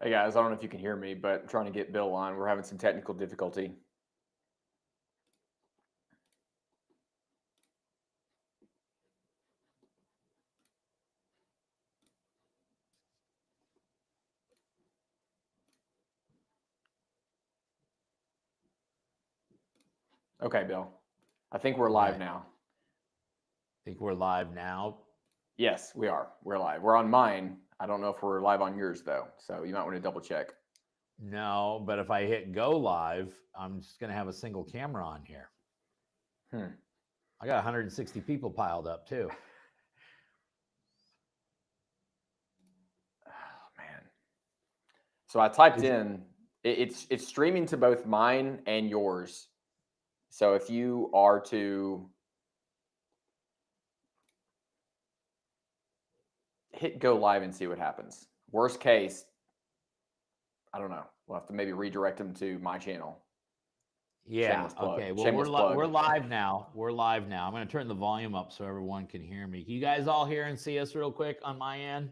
Hey guys, I don't know if you can hear me, but I'm trying to get Bill on. We're having some technical difficulty. Okay, Bill. I think we're live now. Think we're live now? Yes, we are. We're live. We're on mine. I don't know if we're live on yours, though. So you might want to double check. No, but if I hit go live, I'm just going to have a single camera on here. I got 160 people piled up, too. Oh, man. So I typed in, it's streaming to both mine and yours. So if you are to hit go live and see what happens. Worst case, I don't know. We'll have to maybe redirect them to my channel. Yeah. Okay. Well, we're live now. We're live now. I'm going to turn the volume up so everyone can hear me. Can you guys all hear and see us real quick on my end?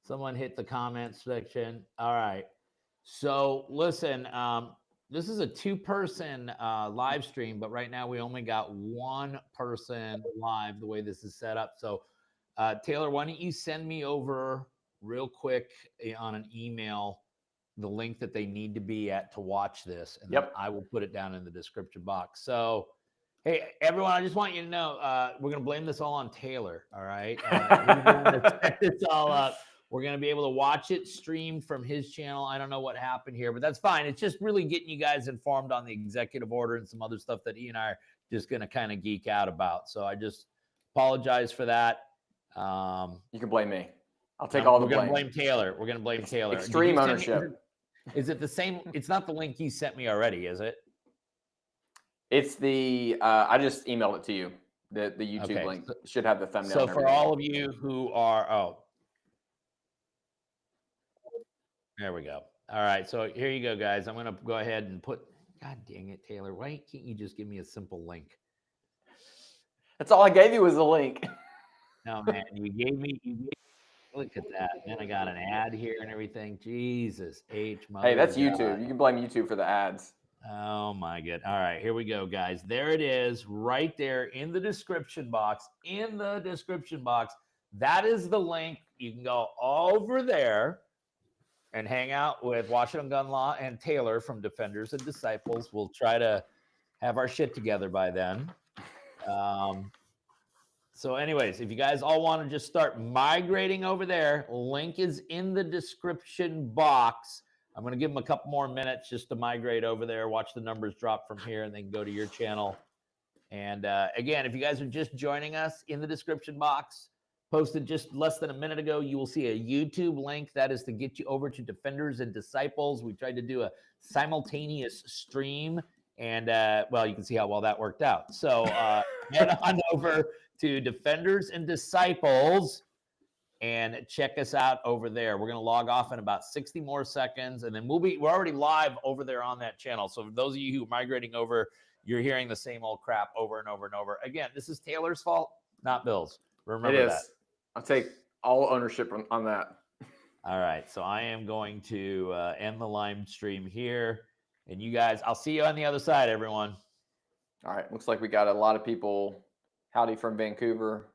Someone hit the comment section. All right. So listen, this is a 2-person live stream, but right now we only got 1 person live the way this is set up. So Taylor, why don't you send me over real quick on an email the link that they need to be at to watch this, and then I will put it down in the description box. So, hey, everyone, I just want you to know we're going to blame this all on Taylor, all right? We're going to set this all up. We're going to be able to watch it streamed from his channel. I don't know what happened here, but that's fine. It's just really getting you guys informed on the executive order and some other stuff that he and I are just going to kind of geek out about. So I just apologize for that. You can blame me. I'll take all the blame. We're going to blame Taylor. We're going to blame Taylor. Extreme ownership. Is it the same? It's not the link you sent me already, is it? It's the, I just emailed it to you. The YouTube link should have the thumbnail. So for all of you who are, there we go. All right. So here you go, guys. I'm going to go ahead and put, God dang it, Taylor. Why can't you just give me a simple link? That's all I gave you was a link. No, man, you gave me look at that. Then I got an ad here and everything. Jesus H. Hey, that's YouTube. You can blame YouTube for the ads. Oh my God. All right, here we go, guys. There it is right there in the description box. In the description box. That is the link. You can go over there and hang out with Washington Gun Law and Taylor from Defenders and Disciples. We'll try to have our shit together by then. So anyways, if you guys all want to just start migrating over there, link is in the description box. I'm going to give them a couple more minutes just to migrate over there, watch the numbers drop from here, and then go to your channel. And again, if you guys are just joining us, in the description box, posted just less than a minute ago, you will see a YouTube link. That is to get you over to Defenders and Disciples. We tried to do a simultaneous stream, and well, you can see how well that worked out. So head on over to Defenders and Disciples and check us out over there. We're going to log off in about 60 more seconds, and then we're already live over there on that channel. So for those of you who are migrating over, you're hearing the same old crap over and over and over. Again, this is Taylor's fault, not Bill's. Remember that. I'll take all ownership on that. All right. So I am going to end the live stream here. And you guys, I'll see you on the other side, everyone. All right. Looks like we got a lot of people. Howdy from Vancouver.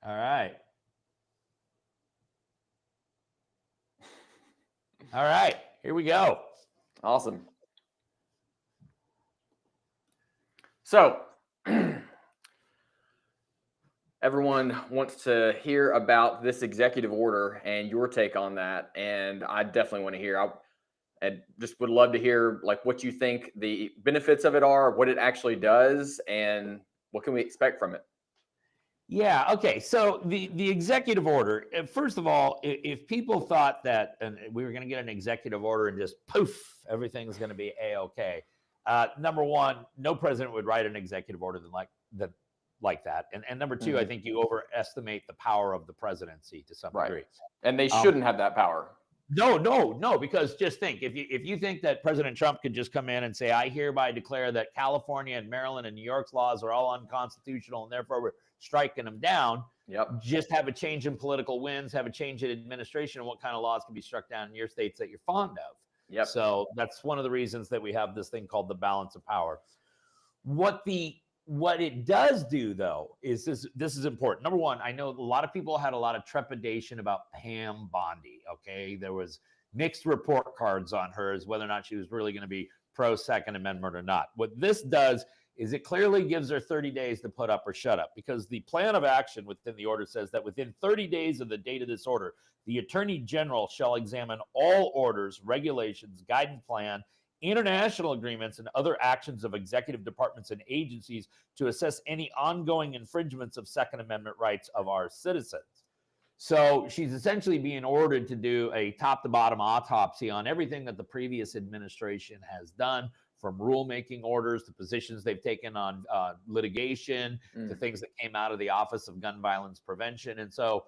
All right. All right. Here we go. Awesome. So everyone wants to hear about this executive order and your take on that. And I definitely want to hear. I just would love to hear like what you think the benefits of it are, what it actually does, and what can we expect from it? Yeah. Okay. So the executive order, first of all, if people thought that we were going to get an executive order and just poof, everything's going to be A-okay. Number one, no president would write an executive order like that. And number two, I think you overestimate the power of the presidency to some degree. And they shouldn't have that power. No, because just think, if you think that President Trump could just come in and say, I hereby declare that California and Maryland and New York's laws are all unconstitutional and therefore we're striking them down. Yep. Just have a change in political winds, have a change in administration, and what kind of laws can be struck down in your states that you're fond of. Yep. So that's one of the reasons that we have this thing called the balance of power. What it does do, though, is this is important. Number one, I know a lot of people had a lot of trepidation about Pam Bondi. Okay, there was mixed report cards on her as whether or not she was really going to be pro Second Amendment or not. What this does is it clearly gives her 30 days to put up or shut up, because the plan of action within the order says that within 30 days of the date of this order, the Attorney General shall examine all orders, regulations, guidance plan, international agreements, and other actions of executive departments and agencies to assess any ongoing infringements of Second Amendment rights of our citizens. So she's essentially being ordered to do a top-to-bottom autopsy on everything that the previous administration has done, from rulemaking orders to positions they've taken on litigation to things that came out of the Office of Gun Violence Prevention. And so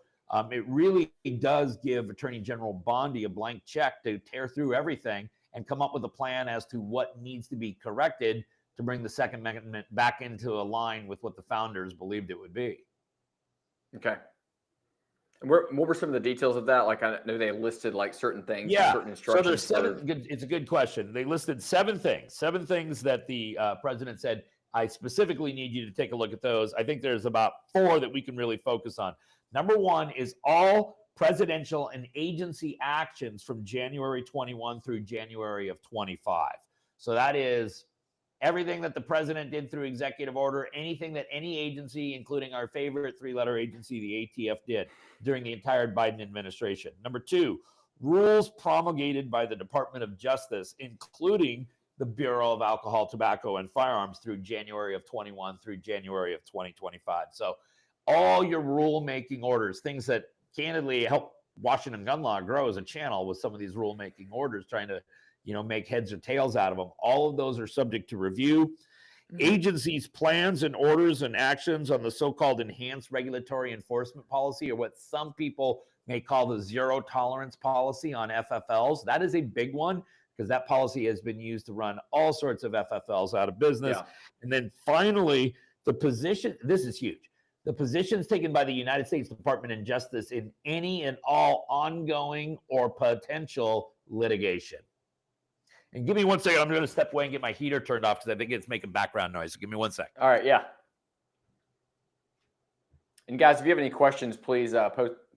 it really does give Attorney General Bondi a blank check to tear through everything and come up with a plan as to what needs to be corrected to bring the Second Amendment back into a line with what the founders believed it would be. Okay. And what were some of the details of that? Like, I know they listed like certain things, certain instructions. So there's seven. It's a good question. They listed seven things that the president said, I specifically need you to take a look at those. I think there's about 4 that we can really focus on. Number 1 is all presidential and agency actions from January 21 through January of 25. So that is everything that the president did through executive order, anything that any agency, including our favorite 3-letter agency, the ATF, did during the entire Biden administration. Number 2, rules promulgated by the Department of Justice, including the Bureau of Alcohol, Tobacco, and Firearms through January of 21 through January of 2025. So all your rulemaking orders, things that candidly help Washington gun law grow as a channel with some of these rulemaking orders, trying to make heads or tails out of them. All of those are subject to review. Agencies' plans and orders and actions on the so-called enhanced regulatory enforcement policy, or what some people may call the zero tolerance policy on FFLs. That is a big one, because that policy has been used to run all sorts of FFLs out of business. Yeah. And then finally, the position, this is huge, the positions taken by the United States Department of Justice in any and all ongoing or potential litigation. And give me 1 second. I'm going to step away and get my heater turned off because I think it's making background noise. So give me 1 second. All right. Yeah. And guys, if you have any questions, please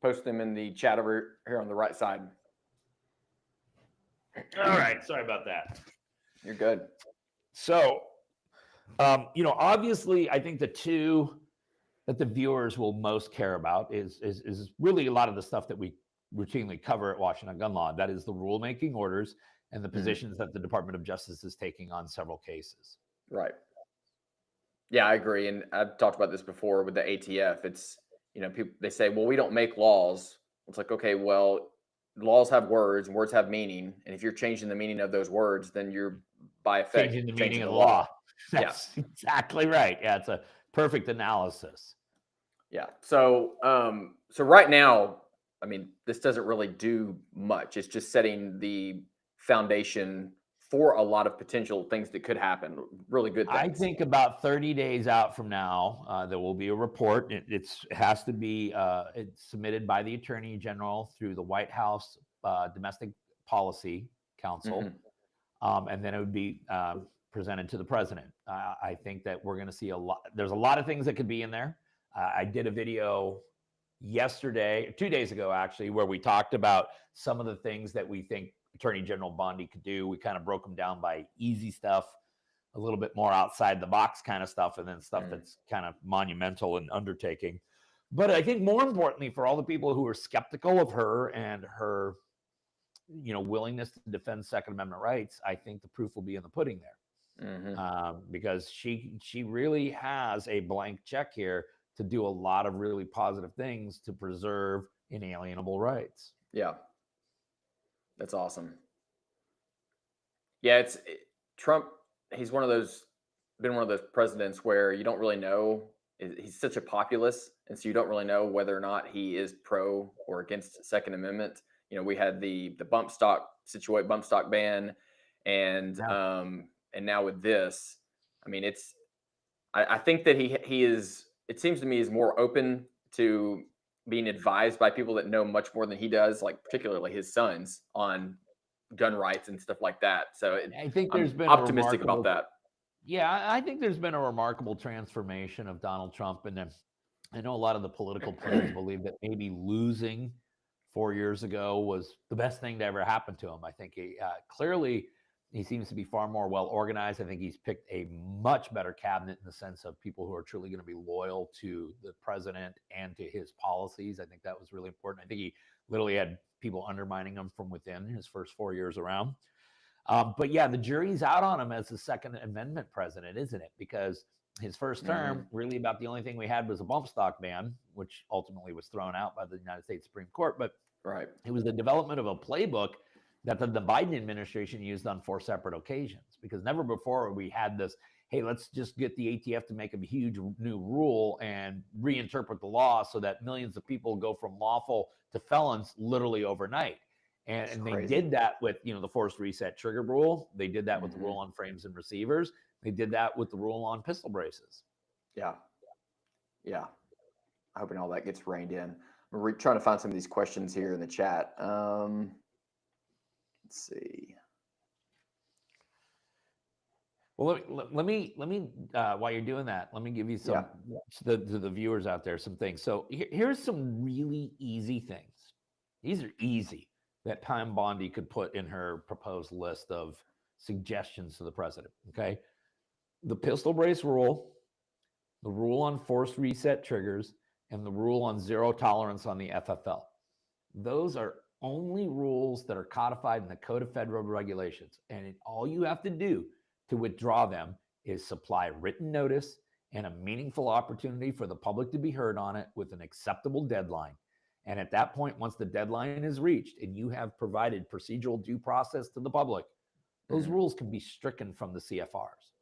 post them in the chat over here on the right side. All right. Sorry about that. You're good. So, obviously, I think the 2 that the viewers will most care about is really a lot of the stuff that we routinely cover at Washington Gun Law. That is the rulemaking orders and the positions that the Department of Justice is taking on several cases. Right. Yeah, I agree. And I've talked about this before with the ATF. It's, people, they say, well, we don't make laws. It's like, okay, well, laws have words and words have meaning. And if you're changing the meaning of those words, then you're by effect changing the meaning of the law. That's yeah. exactly right. Yeah, it's a perfect analysis. Yeah. So, so right now, I mean, this doesn't really do much. It's just setting the foundation for a lot of potential things that could happen. Really good things. I think about 30 days out from now, there will be a report. It has to be it's submitted by the Attorney General through the White House Domestic Policy Council, and then it would be presented to the president. I think that we're going to see a lot. There's a lot of things that could be in there. I did a video yesterday, 2 days ago, actually, where we talked about some of the things that we think Attorney General Bondi could do. We kind of broke them down by easy stuff, a little bit more outside the box kind of stuff, and then stuff that's kind of monumental and undertaking. But I think more importantly, for all the people who are skeptical of her and her, willingness to defend Second Amendment rights, I think the proof will be in the pudding there, because she really has a blank check here to do a lot of really positive things to preserve inalienable rights. Yeah. That's awesome. Yeah, Trump. He's been one of those presidents where you don't really know. He's such a populist, and so you don't really know whether or not he is pro or against Second Amendment. We had the bump stock ban, and now with this, I mean, I think that he is it seems to me, is more open to being advised by people that know much more than he does, like particularly his sons, on gun rights and stuff like that. So I think there's been optimistic about that. Yeah, I think there's been a remarkable transformation of Donald Trump. And then I know a lot of the political players believe that maybe losing 4 years ago was the best thing to ever happen to him. I think clearly he seems to be far more well organized. I think he's picked a much better cabinet in the sense of people who are truly going to be loyal to the president and to his policies. I think that was really important. I think he literally had people undermining him from within his first 4 years around. But yeah, the jury's out on him as the Second Amendment president, isn't it? Because his first term, really about the only thing we had was a bump stock ban, which ultimately was thrown out by the United States Supreme Court. But it was the development of a playbook that the Biden administration used on 4 separate occasions, because never before we had this, hey, let's just get the ATF to make a huge new rule and reinterpret the law so that millions of people go from lawful to felons literally overnight. And they did that with, the forced reset trigger rule. They did that with the rule on frames and receivers. They did that with the rule on pistol braces. Yeah. I'm hoping all that gets reined in. We're trying to find some of these questions here in the chat. Let's see. Well, let me while you're doing that, let me give you some to the viewers out there some things. So here's some really easy things. These are easy that Pam Bondi could put in her proposed list of suggestions to the president. Okay, the pistol brace rule, the rule on forced reset triggers, and the rule on zero tolerance on the FFL. Those are only rules that are codified in the Code of Federal Regulations, and all you have to do to withdraw them is supply written notice and a meaningful opportunity for the public to be heard on it with an acceptable deadline. And at that point, once the deadline is reached and you have provided procedural due process to the public, those rules can be stricken from the CFRs.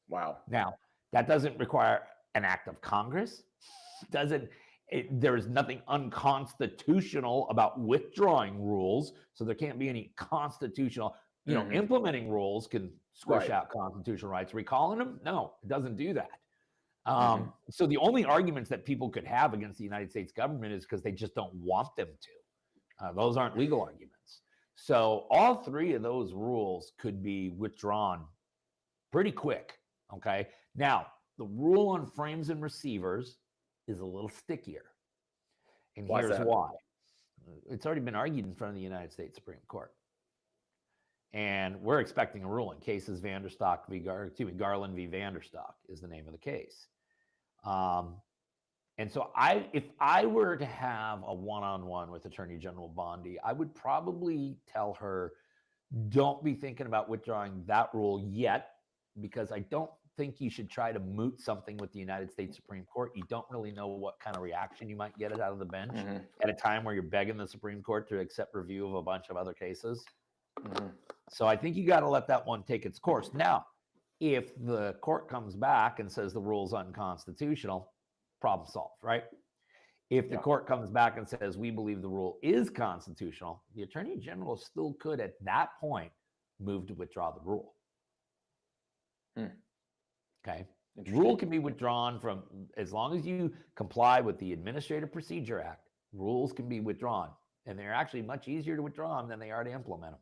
Wow. Now, that doesn't require an act of Congress. There is nothing unconstitutional about withdrawing rules. So there can't be any constitutional, implementing rules can squish out constitutional rights. Recalling them? No, it doesn't do that. So the only arguments that people could have against the United States government is because they just don't want them to. Those aren't legal arguments. So all 3 of those rules could be withdrawn pretty quick. Okay. Now, the rule on frames and receivers is a little stickier. And here's why. It's already been argued in front of the United States Supreme Court. And we're expecting a ruling. Cases Garland v. Vanderstock is the name of the case. And so if I were to have a one-on-one with Attorney General Bondi, I would probably tell her, don't be thinking about withdrawing that rule yet, because I don't think you should try to moot something with the United States Supreme Court. You don't really know what kind of reaction you might get out of the bench at a time where you're begging the Supreme Court to accept review of a bunch of other cases. So I think you got to let that one take its course. Now, if the court comes back and says the rule's unconstitutional, problem solved, right? If the court comes back and says we believe the rule is constitutional, the Attorney General still could at that point move to withdraw the rule. Okay. The rule can be withdrawn from, as long as you comply with the Administrative Procedure Act, rules can be withdrawn. And they're actually much easier to withdraw them than they are to implement them.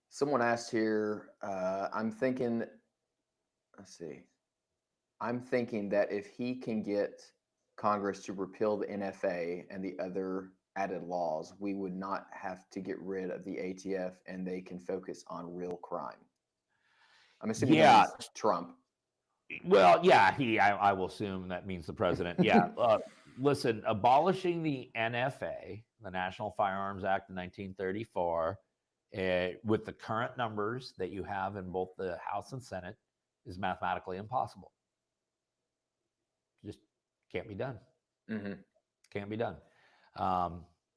Someone asked here, I'm thinking that if he can get Congress to repeal the NFA and the other added laws, we would not have to get rid of the ATF and they can focus on real crime. I'm assuming that means Trump. Well, I will assume that means the president. Listen, abolishing the NFA, the National Firearms Act of 1934, with the current numbers that you have in both the House and Senate is mathematically impossible. Just can't be done. Can't be done.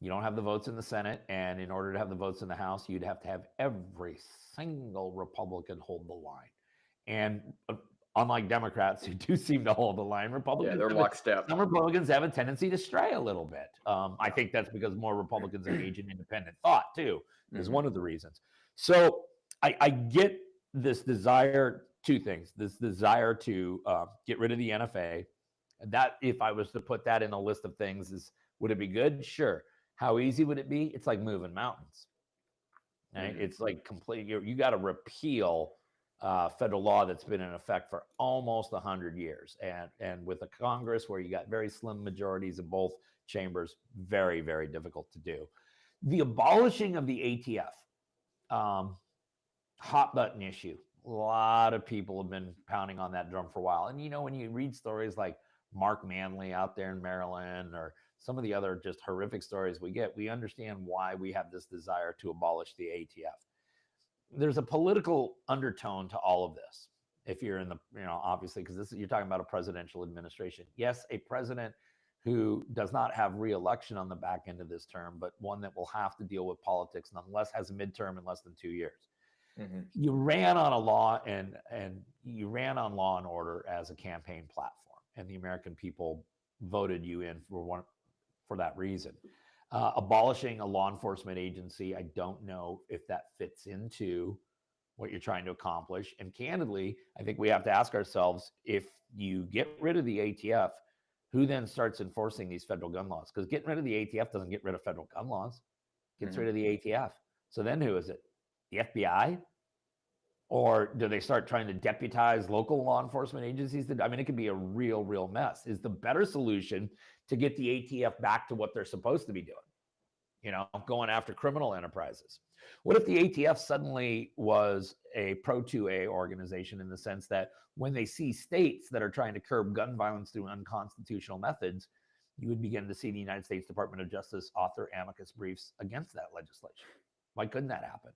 You don't have the votes in the Senate, and in order to have the votes in the House, you'd have to have every single Republican hold the line. And unlike Democrats who do seem to hold the line, Republicans, they're lockstep. Some Republicans have a tendency to stray a little bit. I think that's because more Republicans engage in independent thought too, is one of the reasons. So I get this desire, 2 things, this desire to get rid of the NFA That, if I was to put that in a list of things, would it be good? Sure. How easy would it be? It's like moving mountains. Right? Mm-hmm. It's like you got to repeal federal law that's been in effect for almost 100 years. And with a Congress where you got very slim majorities in both chambers, very, very difficult to do. The abolishing of the ATF, hot button issue. A lot of people have been pounding on that drum for a while. And, when you read stories like Mark Manley out there in Maryland, or some of the other just horrific stories we get, we understand why we have this desire to abolish the ATF. There's a political undertone to all of this. If you're in the, obviously, because you're talking about a presidential administration. Yes, a president who does not have re-election on the back end of this term, but one that will have to deal with politics nonetheless, has a midterm in less than 2 years. Mm-hmm. You ran on a law and you ran on law and order as a campaign platform, and the American people voted you in for that reason. Abolishing a law enforcement agency, I don't know if that fits into what you're trying to accomplish. And candidly, I think we have to ask ourselves, if you get rid of the ATF, who then starts enforcing these federal gun laws? Because getting rid of the ATF doesn't get rid of federal gun laws. Gets rid of the ATF. So then who is it? The FBI? Or do they start trying to deputize local law enforcement agencies? It could be a real, real mess. Is the better solution to get the ATF back to what they're supposed to be doing? Going after criminal enterprises. What if the ATF suddenly was a pro-2A organization, in the sense that when they see states that are trying to curb gun violence through unconstitutional methods, you would begin to see the United States Department of Justice author amicus briefs against that legislation? Why couldn't that happen?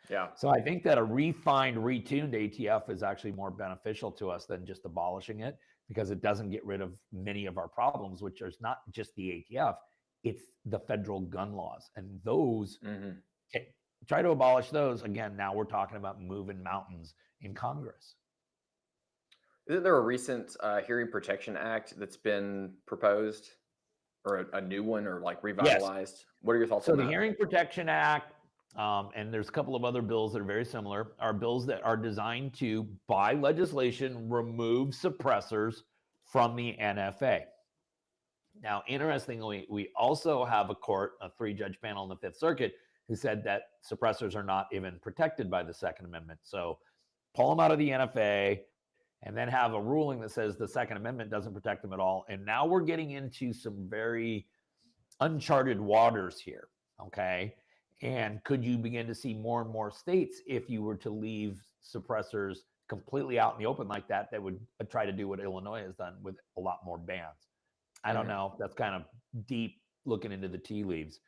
Yeah. So I think that a refined, retuned ATF is actually more beneficial to us than just abolishing it, because it doesn't get rid of many of our problems, which is not just the ATF, it's the federal gun laws. And those, try to abolish those. Again, now we're talking about moving mountains in Congress. Isn't there a recent Hearing Protection Act that's been proposed, or a new one, or like revitalized? Yes. What are your thoughts on that? So the Hearing Protection Act, and there's a couple of other bills that are very similar, are bills that are designed to, by legislation, remove suppressors from the NFA. Now, interestingly, we also have a 3-judge panel in the Fifth Circuit, who said that suppressors are not even protected by the Second Amendment. So pull them out of the NFA, and then have a ruling that says the Second Amendment doesn't protect them at all. And now we're getting into some very uncharted waters here, okay? And could you begin to see more and more states, if you were to leave suppressors completely out in the open like that, that would try to do what Illinois has done with a lot more bans? I don't know. That's kind of deep, looking into the tea leaves.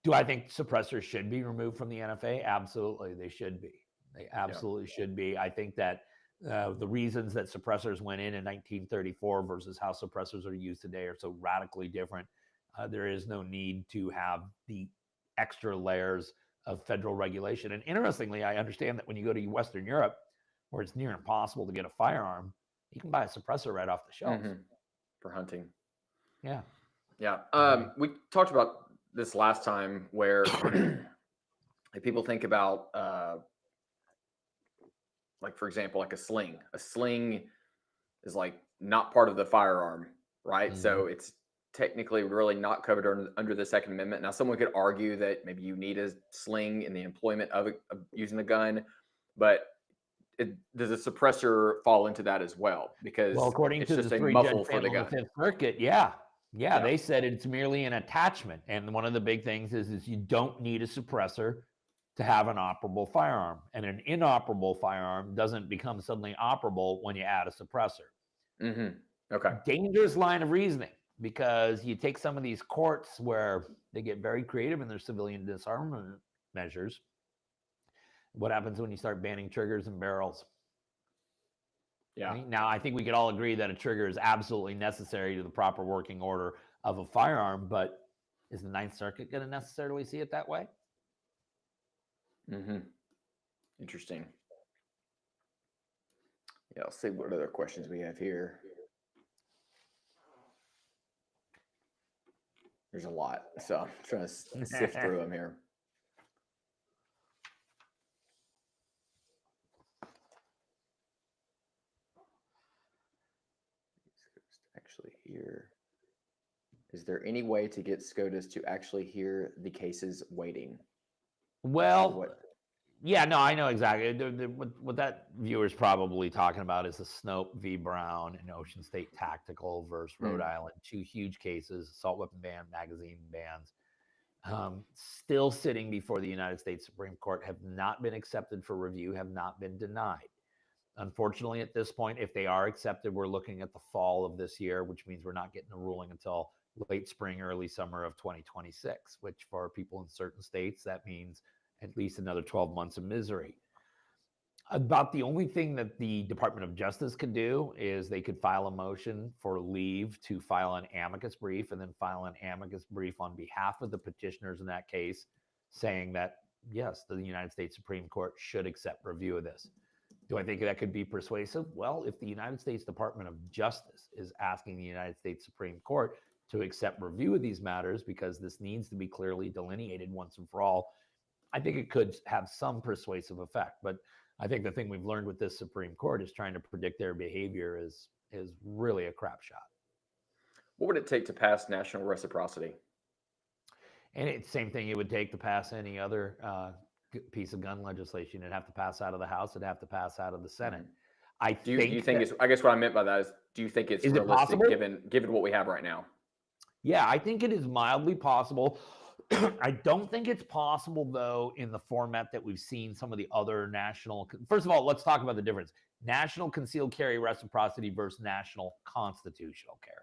Do I think suppressors should be removed from the NFA? Absolutely, they should be. They absolutely should be. I think that the reasons that suppressors went in 1934 versus how suppressors are used today are so radically different. There is no need to have the extra layers of federal regulation. And interestingly, I understand that when you go to Western Europe, where it's near impossible to get a firearm, you can buy a suppressor right off the shelf. For hunting. Yeah. Yeah. We talked about this last time, where if people think about, like, for example, like a sling is like not part of the firearm, right? So it's technically really not covered under the Second Amendment. Now, someone could argue that maybe you need a sling in the employment of using a gun, but does a suppressor fall into that as well? Because according to the 3-judge panel in the Fifth Circuit, yeah, they said it's merely an attachment. And one of the big things is you don't need a suppressor to have an operable firearm. And an inoperable firearm doesn't become suddenly operable when you add a suppressor. Okay. Dangerous line of reasoning, because you take some of these courts where they get very creative in their civilian disarmament measures. What happens when you start banning triggers and barrels? Yeah. Now, I think we could all agree that a trigger is absolutely necessary to the proper working order of a firearm, but is the Ninth Circuit going to necessarily see it that way? Interesting. Yeah, I'll see what other questions we have here. There's a lot, so I'm trying to sift through them here. hear. Is there any way to get SCOTUS to actually hear the cases waiting? Well, yeah, no, I know exactly. What that viewer's probably talking about is the Snope v. Brown and Ocean State Tactical versus Rhode Island. 2 huge cases, assault weapon ban, magazine bans. Still sitting before the United States Supreme Court, have not been accepted for review, have not been denied. Unfortunately, at this point, if they are accepted, we're looking at the fall of this year, which means we're not getting a ruling until late spring, early summer of 2026, which for people in certain states, that means at least another 12 months of misery. About the only thing that the Department of Justice could do is they could file a motion for leave to file an amicus brief, and then file an amicus brief on behalf of the petitioners in that case, saying that, yes, the United States Supreme Court should accept review of this. Do I think that could be persuasive? Well, if the United States Department of Justice is asking the United States Supreme Court to accept review of these matters because this needs to be clearly delineated once and for all, I think it could have some persuasive effect. But I think the thing we've learned with this Supreme Court is trying to predict their behavior is really a crap shot. What would it take to pass national reciprocity? And it's the same thing it would take to pass any other piece of gun legislation. It'd have to pass out of the House. It'd have to pass out of the Senate. I guess what I meant by that is, do you think it's realistic given what we have right now? Yeah, I think it is mildly possible. I don't think it's possible, though, in the format that we've seen some of the other national. First of all, let's talk about the difference. National concealed carry reciprocity versus national constitutional carry.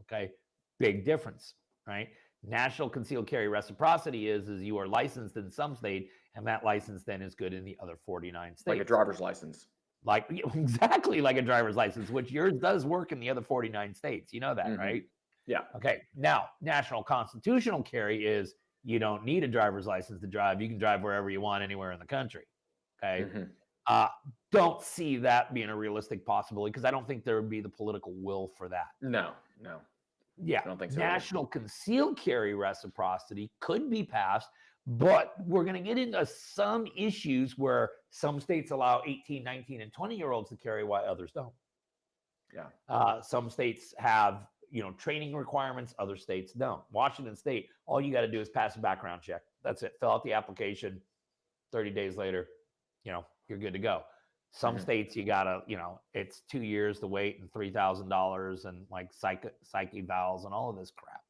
Okay, big difference, right? National concealed carry reciprocity is you are licensed in some state, and that license then is good in the other 49 states. Like a driver's license. Exactly like a driver's license, which yours does work in the other 49 states. You know that, right? Yeah. Okay. Now, national constitutional carry is you don't need a driver's license to drive. You can drive wherever you want, anywhere in the country. Okay. Don't see that being a realistic possibility because I don't think there would be the political will for that. No. Yeah. I don't think so. National concealed carry reciprocity could be passed, but we're going to get into some issues where some states allow 18, 19, and 20-year-olds to carry while others don't. Yeah. Some states have training requirements, other states don't. Washington State, all you got to do is pass a background check. That's it. Fill out the application. 30 days later, you're good to go. Some states you gotta, it's 2 years to wait and $3,000 and like psych evals and all of this crap.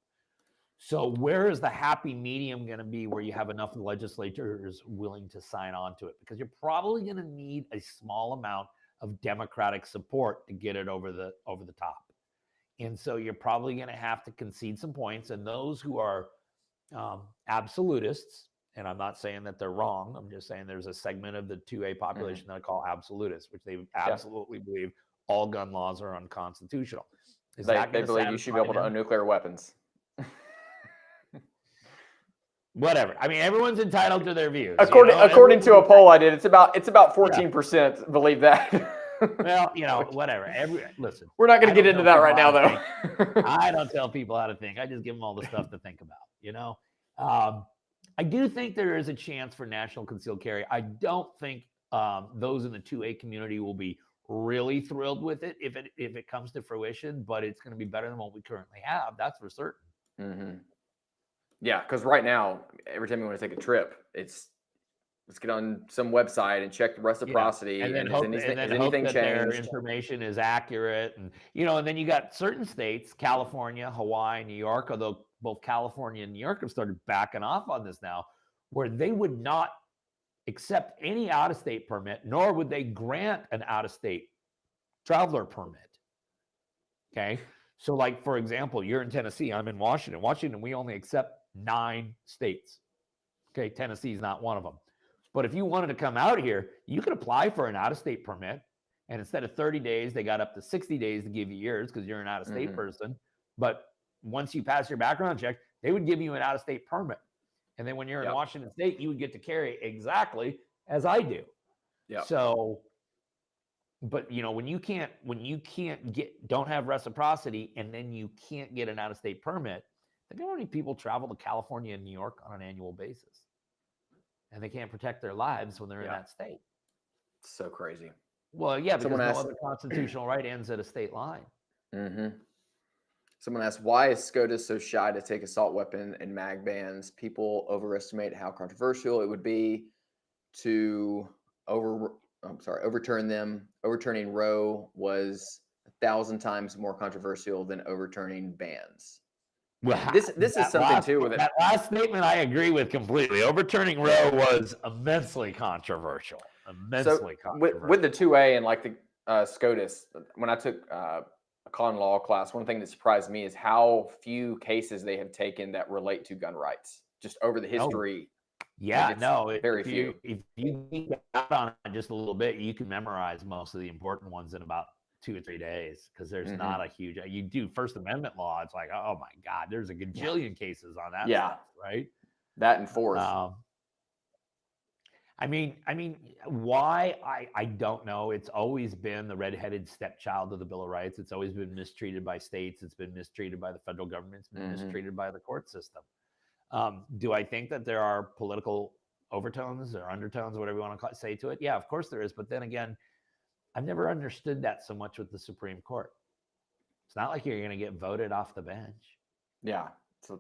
So where is the happy medium going to be where you have enough legislators willing to sign on to it? Because you're probably going to need a small amount of Democratic support to get it over the top. And so you're probably going to have to concede some points. And those who are absolutists, and I'm not saying that they're wrong, I'm just saying there's a segment of the 2A population that I call absolutists, which they absolutely believe all gun laws are unconstitutional. They believe you should be able to own nuclear weapons. Whatever. I mean, everyone's entitled to their views. According to a poll I did, it's about 14% believe that. Well, whatever. Listen, we're not going to get into that right now, though. I don't tell people how to think. I just give them all the stuff to think about. I do think there is a chance for national concealed carry. I don't think those in the 2A community will be really thrilled with it if it comes to fruition, but it's going to be better than what we currently have. That's for certain. Yeah, because right now, every time you want to take a trip, let's get on some website and check the reciprocity, and then hope that their information is accurate, and then you got certain states, California, Hawaii, New York, although both California and New York have started backing off on this now, where they would not accept any out-of-state permit, nor would they grant an out-of-state traveler permit. Okay, so like for example, you're in Tennessee, I'm in Washington. Washington, we only accept 9 states. Okay, Tennessee is not one of them. But if you wanted to come out here, you could apply for an out-of-state permit. And instead of 30 days, they got up to 60 days to give you yours because you're an out-of-state person. But once you pass your background check, they would give you an out-of-state permit. And then when you're in Washington State, you would get to carry exactly as I do. Yeah. So, but when you don't have reciprocity and then you can't get an out-of-state permit, think how many people travel to California and New York on an annual basis. And they can't protect their lives when they're in that state. So crazy. Well, yeah, because no other constitutional right ends at a state line. Someone asked, why is SCOTUS so shy to take assault weapon and mag bans? People overestimate how controversial it would be to overturn them. Overturning Roe was 1,000 times more controversial than overturning bans. Well, this is something too with that last statement I agree with completely. Overturning Roe was immensely controversial. With the 2A and like the SCOTUS, when I took a common law class, one thing that surprised me is how few cases they have taken that relate to gun rights just over the history. Yeah, very few. If you get out on it just a little bit, you can memorize most of the important ones in about 2 or 3 days, because there's not a huge, you do First Amendment law, it's like, oh my God, there's a gajillion cases on that stuff, right? That and Fourth. I mean, why? I don't know. It's always been the redheaded stepchild of the Bill of Rights. It's always been mistreated by states. It's been mistreated by the federal government. It's been mistreated by the court system. Do I think that there are political overtones or undertones, whatever you want to say to it? Yeah, of course there is. But then again, I've never understood that so much with the Supreme Court. It's not like you're going to get voted off the bench. Yeah, it's a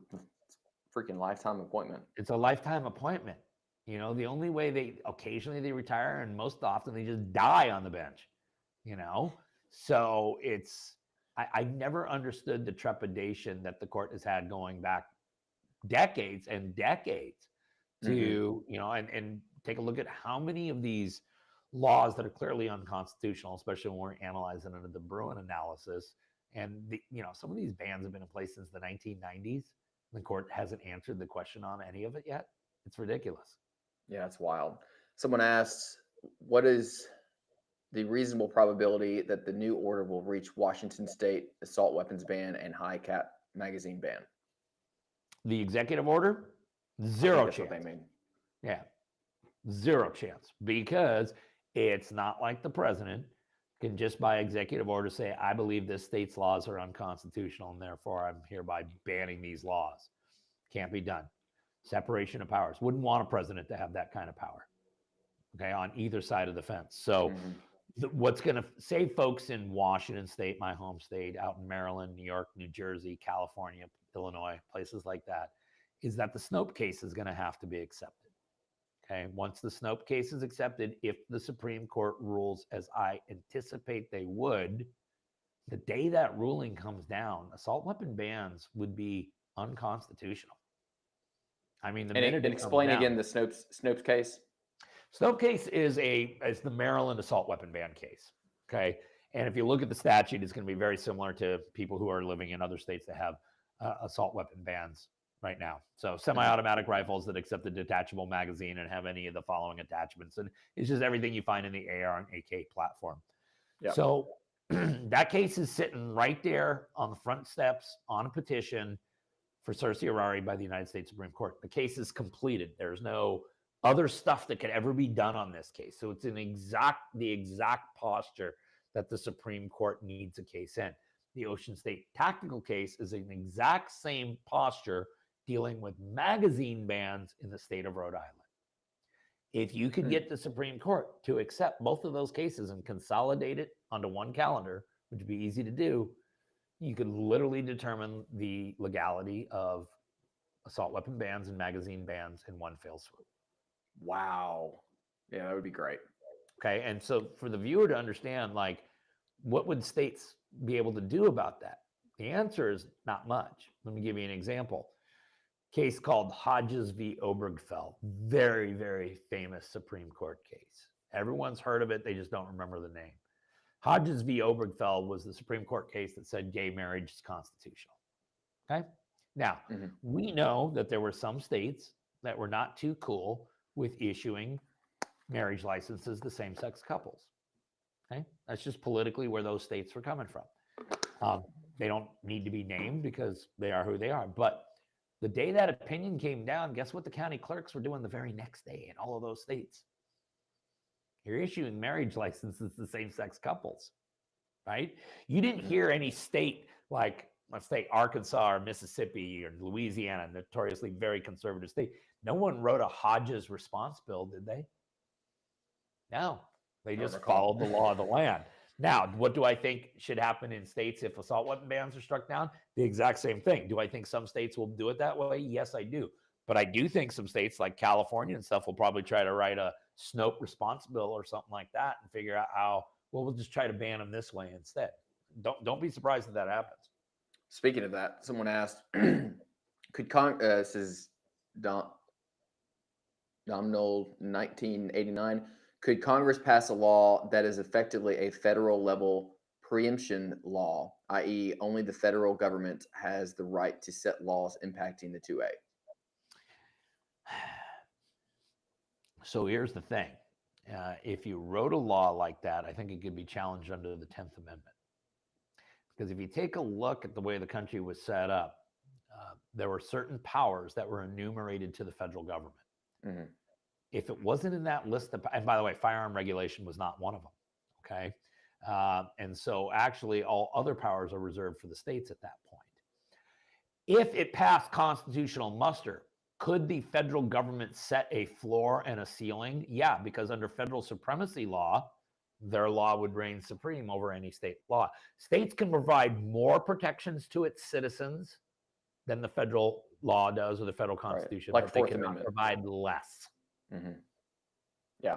freaking lifetime appointment. It's a lifetime appointment. You know, the only way occasionally they retire, and most often they just die on the bench, you know? So I never understood the trepidation that the court has had going back decades and decades to, you know, and take a look at how many of these laws that are clearly unconstitutional, especially when we're analyzing under the Bruin analysis. And, some of these bans have been in place since the 1990s. The court hasn't answered the question on any of it yet. It's ridiculous. Yeah, it's wild. Someone asks, what is the reasonable probability that the new order will reach Washington state assault weapons ban and high cap magazine ban? The executive order? Zero chance. What they mean. Yeah, zero chance, because it's not like the president can just by executive order say, I believe this state's laws are unconstitutional and therefore I'm hereby banning these laws. Can't be done. Separation of powers. Wouldn't want a president to have that kind of power, okay, on either side of the fence. So what's going to save folks in Washington state, my home state, out in Maryland, New York, New Jersey, California, Illinois, places like that, is that the Snopes case is going to have to be accepted. Okay, once the Snopes case is accepted, if the Supreme Court rules as I anticipate they would, the day that ruling comes down, assault weapon bans would be unconstitutional. I mean, explain again the Snopes case. Snopes case is the Maryland assault weapon ban case. Okay, and if you look at the statute, it's going to be very similar to people who are living in other states that have assault weapon bans right now. So semi-automatic rifles that accept the detachable magazine and have any of the following attachments. And it's just everything you find in the AR and AK platform. Yep. So that case is sitting right there on the front steps on a petition for certiorari by the United States Supreme Court. The case is completed. There's no other stuff that could ever be done on this case. So it's the exact posture that the Supreme Court needs a case in. The Ocean State tactical case is an exact same posture dealing with magazine bans in the state of Rhode Island. If you could get the Supreme Court to accept both of those cases and consolidate it onto one calendar, which would be easy to do, you could literally determine the legality of assault weapon bans and magazine bans in one fell swoop. Wow. Yeah, that would be great. Okay, and so for the viewer to understand, like, what would states be able to do about that? The answer is not much. Let me give you an example. Case called Hodges v. Obergefell. Very, very famous Supreme Court case. Everyone's heard of it. They just don't remember the name. Hodges v. Obergefell was the Supreme Court case that said gay marriage is constitutional. Okay? Now, we know that there were some states that were not too cool with issuing marriage licenses to same-sex couples. Okay? That's just politically where those states were coming from. They don't need to be named because they are who they are. But the day that opinion came down, guess what the county clerks were doing the very next day in all of those states? You're issuing marriage licenses to same-sex couples, right? You didn't hear any state like, let's say, Arkansas or Mississippi or Louisiana, notoriously very conservative state. No one wrote a Hodges response bill, did they? No, they just followed the law of the land. Now, what do I think should happen in states if assault weapon bans are struck down? The exact same thing. Do I think some states will do it that way? Yes, I do. But I do think some states like California and stuff will probably try to write a Snope response bill or something like that and figure out how, well, we'll just try to ban them this way instead. Don't be surprised if that happens. Speaking of that, someone asked, could this is Domhnall 1989, could Congress pass a law that is effectively a federal level preemption law, i.e. only the federal government has the right to set laws impacting the 2A? So here's the thing. If you wrote a law like that, I think it could be challenged under the 10th Amendment. Because if you take a look at the way the country was set up, there were certain powers that were enumerated to the federal government. Mm-hmm. If it wasn't in that list, and by the way, firearm regulation was not one of them, okay? And so actually all other powers are reserved for the states at that point. If it passed constitutional muster, could the federal government set a floor and a ceiling? Yeah, because under federal supremacy law, their law would reign supreme over any state law. States can provide more protections to its citizens than the federal law does or the federal constitution, right. Like but they cannot provide less. Mm-hmm. Yeah.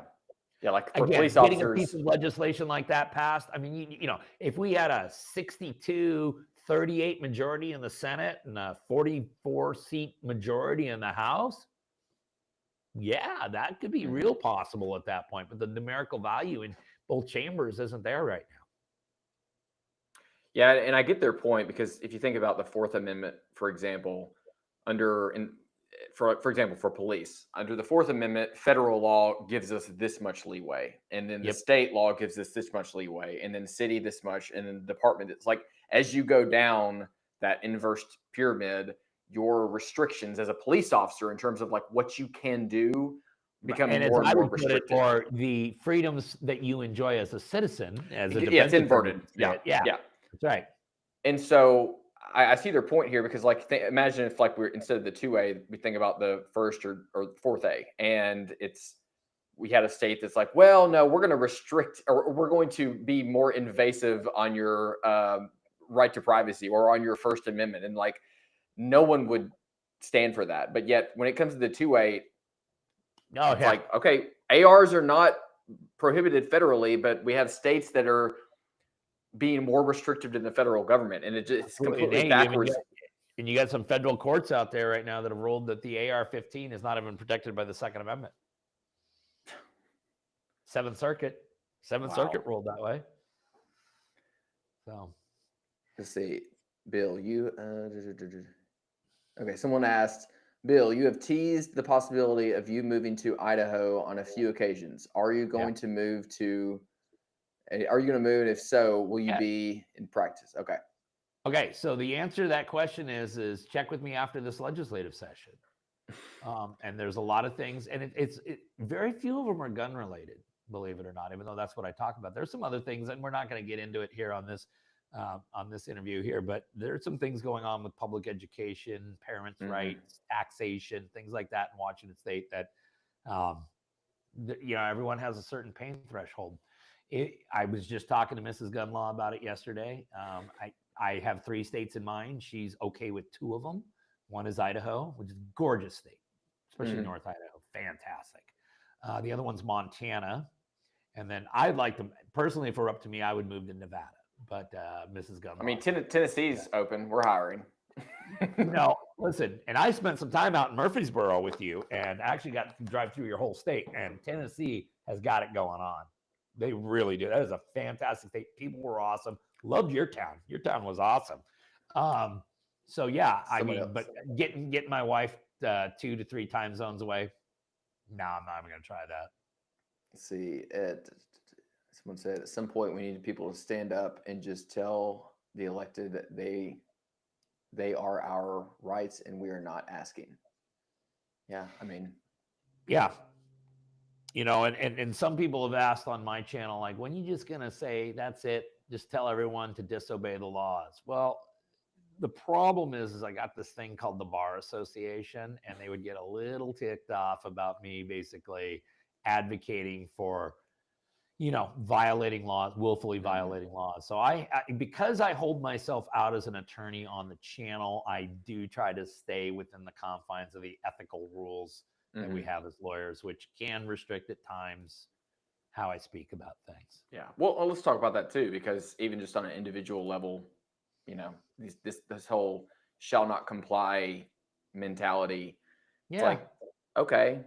Yeah, like for police officers. Getting a piece of legislation like that passed, I mean, you know, if we had a 62-38 majority in the Senate and a 44-seat majority in the House, yeah, that could be real possible at that point. But the numerical value in both chambers isn't there right now. Yeah, and I get their point, because if you think about the Fourth Amendment, for example, for example, for police, under the Fourth Amendment, federal law gives us this much leeway, and then the state law gives us this much leeway, and then city this much, and then the department. It's like as you go down that inverse pyramid, your restrictions as a police officer in terms of like what you can do become more and more restricted. Or the freedoms that you enjoy as a citizen, as a it's inverted. Yeah. That's right. And so I see their point here, because like imagine if like we're instead of the 2A, we think about the first or fourth A, and we had a state that's like, well, no, we're going to restrict, or we're going to be more invasive on your right to privacy or on your First Amendment, and like no one would stand for that. But yet when it comes to the 2A, it's like, okay, ARs are not prohibited federally, but we have states that are being more restrictive than the federal government, and it's completely backwards. And you got some federal courts out there right now that have ruled that the AR-15 is not even protected by the Second Amendment. Seventh Circuit ruled that way. So let's see, Bill, okay, someone asked, Bill, you have teased the possibility of you moving to Idaho on a few occasions. Are you going to move to? Are you going to move? And if so, will you be in practice? Okay. Okay. So the answer to that question is check with me after this legislative session. And there's a lot of things, and it's very few of them are gun related, believe it or not, even though that's what I talk about. There's some other things, and we're not going to get into it here on this interview here, but there's some things going on with public education, parents' rights, taxation, things like that in Washington State that, everyone has a certain pain threshold. I was just talking to Mrs. Gunlaw about it yesterday. I have 3 states in mind. She's okay with 2 of them. One is Idaho, which is a gorgeous state, especially North Idaho. Fantastic. The other one's Montana. And then I'd like to, personally, if it were up to me, I would move to Nevada. But Mrs. Gunlaw. I mean, Tennessee's open. We're hiring. No, listen, and I spent some time out in Murfreesboro with you and actually got to drive through your whole state. And Tennessee has got it going on. They really do. That is a fantastic state. People were awesome. Loved your town. Your town was awesome. So yeah, but getting my wife 2 to 3 time zones away. No, I'm not even going to try that. Let's see. Someone said at some point we need people to stand up and just tell the elected that they are our rights and we are not asking. Yeah, I mean. Yeah. And some people have asked on my channel, like, when you just going to say, that's it, just tell everyone to disobey the laws? Well, the problem is I got this thing called the Bar Association, and they would get a little ticked off about me basically advocating for, violating laws, willfully violating laws. So because I hold myself out as an attorney on the channel, I do try to stay within the confines of the ethical rules that we have as lawyers, which can restrict at times how I speak about things. Yeah. Well, let's talk about that too, because even just on an individual level, this whole shall not comply mentality. Yeah. It's like, okay,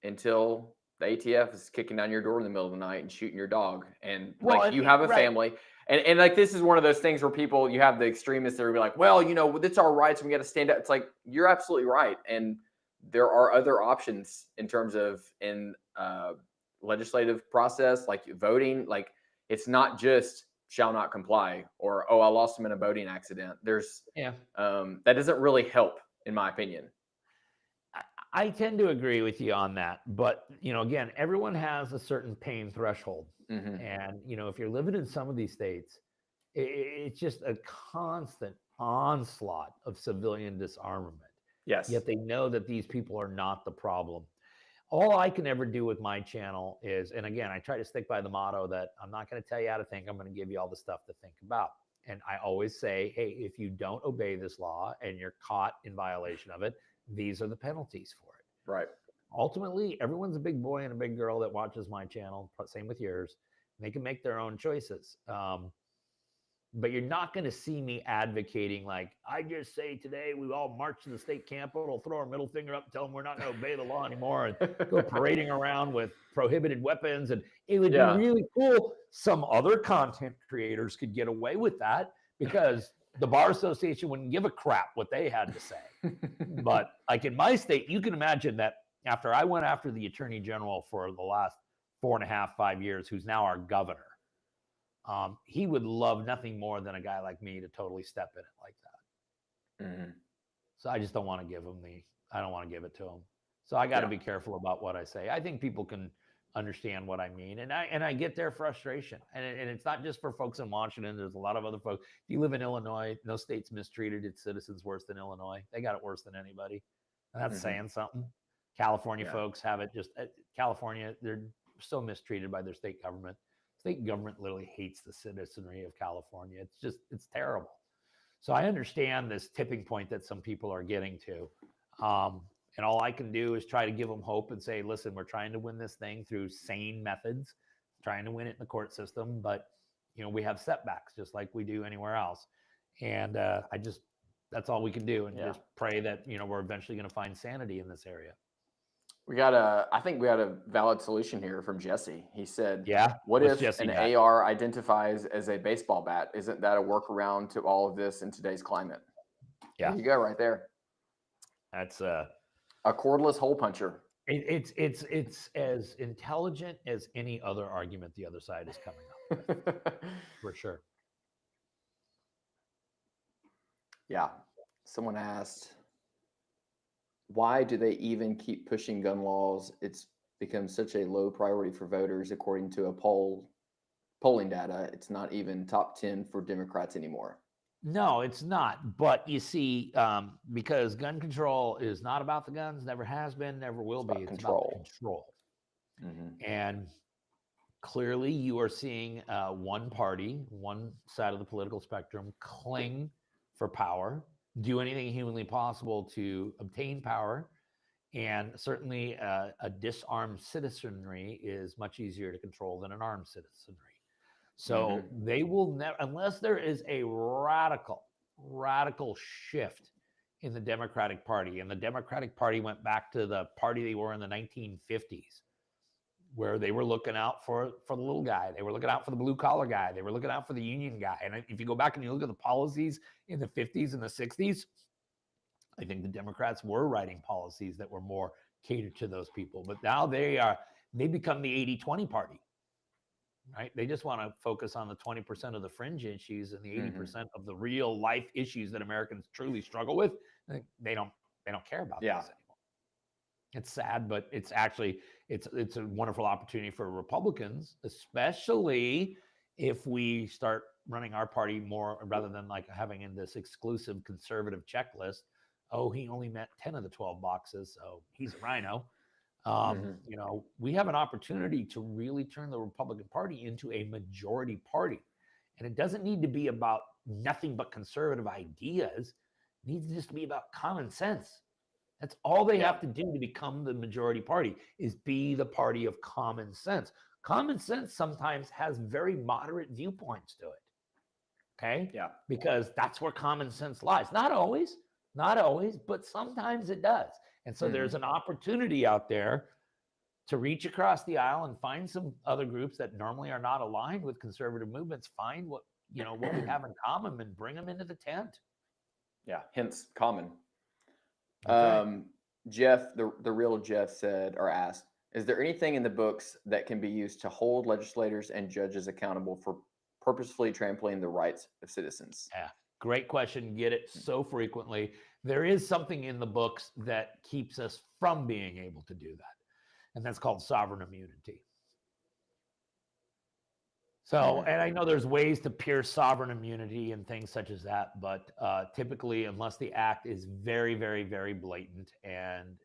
until the ATF is kicking down your door in the middle of the night and shooting your dog, and you have a family, and like this is one of those things where you have the extremists that will be like, well, it's our rights and we got to stand up. It's like, you're absolutely right, and there are other options in terms of legislative process, like voting. Like, it's not just shall not comply or, oh, I lost him in a boating accident. There's that doesn't really help, in my opinion. I tend to agree with you on that, but again, everyone has a certain pain threshold, and if you're living in some of these states, it's just a constant onslaught of civilian disarmament. Yes. Yet they know that these people are not the problem. All I can ever do with my channel is, and again, I try to stick by the motto that I'm not going to tell you how to think. I'm going to give you all the stuff to think about. And I always say, hey, if you don't obey this law and you're caught in violation of it, these are the penalties for it. Right. Ultimately, everyone's a big boy and a big girl that watches my channel. Same with yours. They can make their own choices. But you're not going to see me advocating like, I just say today we all march to the state capitol, throw our middle finger up, tell them we're not going to obey the law anymore, and go parading around with prohibited weapons. And it would be really cool. Some other content creators could get away with that because the Bar Association wouldn't give a crap what they had to say. But like in my state, you can imagine that after I went after the Attorney General for the last 4.5, 5 years, who's now our governor, he would love nothing more than a guy like me to totally step in it like that. So I just don't want to give him I don't want to give it to him. So I got to be careful about what I say. I think people can understand what I mean. And I get their frustration. And it's not just for folks in Washington. There's a lot of other folks. If you live in Illinois, no state's mistreated its citizens worse than Illinois. They got it worse than anybody. And that's saying something. California folks have it just, California, they're so mistreated by their state government. State government literally hates the citizenry of California. It's terrible. So I understand this tipping point that some people are getting to. And all I can do is try to give them hope and say, listen, we're trying to win this thing through sane methods, trying to win it in the court system. But, we have setbacks just like we do anywhere else. And that's all we can do. And just pray that, we're eventually going to find sanity in this area. I think we got a valid solution here from Jesse. He said, what if Jesse an AR identifies as a baseball bat? Isn't that a workaround to all of this in today's climate? Yeah. There you go, right there. That's a cordless hole puncher. It's as intelligent as any other argument the other side is coming up with. For sure. Yeah. Someone asked, why do they even keep pushing gun laws? It's become such a low priority for voters. According to a polling data, it's not even top 10 for Democrats anymore. No, it's not. But you see, because gun control is not about the guns, never has been, never will be. It's about control. And clearly you are seeing one party, one side of the political spectrum cling for power, do anything humanly possible to obtain power. And certainly a disarmed citizenry is much easier to control than an armed citizenry. So they will never, unless there is a radical shift in the Democratic Party. And the Democratic Party went back to the party they were in the 1950s, where they were looking out for the little guy. They were looking out for the blue collar guy. They were looking out for the union guy. And if you go back and you look at the policies in the 50s and the 60s, I think the Democrats were writing policies that were more catered to those people. But now they become the 80-20 party, right? They just want to focus on the 20% of the fringe issues and the 80% of the real life issues that Americans truly struggle with. They don't care about this anymore. It's sad, but it's actually, it's a wonderful opportunity for Republicans, especially if we start running our party more rather than like having in this exclusive conservative checklist. Oh, he only met 10 of the 12 boxes, so he's a rhino. You know, we have an opportunity to really turn the Republican Party into a majority party. And it doesn't need to be about nothing but conservative ideas. It needs to just be about common sense. That's all they have to do to become the majority party, is be the party of common sense. Common sense sometimes has very moderate viewpoints to it. Okay? Yeah. Because that's where common sense lies. Not always, but sometimes it does. And so there's an opportunity out there to reach across the aisle and find some other groups that normally are not aligned with conservative movements, find what we have in common and bring them into the tent. Yeah, hence common. Right. Jeff, the real Jeff said or asked, is there anything in the books that can be used to hold legislators and judges accountable for purposefully trampling the rights of citizens? Yeah, great question. Get it so frequently. There is something in the books that keeps us from being able to do that, and that's called sovereign immunity. So, and I know there's ways to pierce sovereign immunity and things such as that, but typically, unless the act is very, very, very blatant, and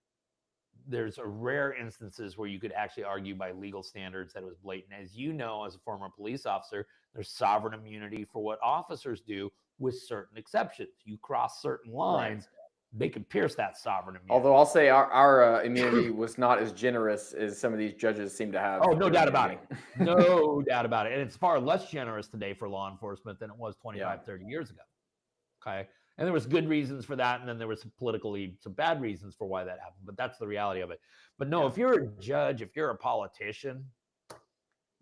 there's a rare instances where you could actually argue by legal standards that it was blatant. As you know, as a former police officer, there's sovereign immunity for what officers do with certain exceptions. You cross certain lines, they can pierce that sovereign immunity. Although I'll say our immunity was not as generous as some of these judges seem to have. Oh, no doubt about it. No doubt about it. And it's far less generous today for law enforcement than it was 25, 30 years ago. Okay. And there was good reasons for that. And then there was some bad reasons for why that happened. But that's the reality of it. But no, if you're a judge, if you're a politician,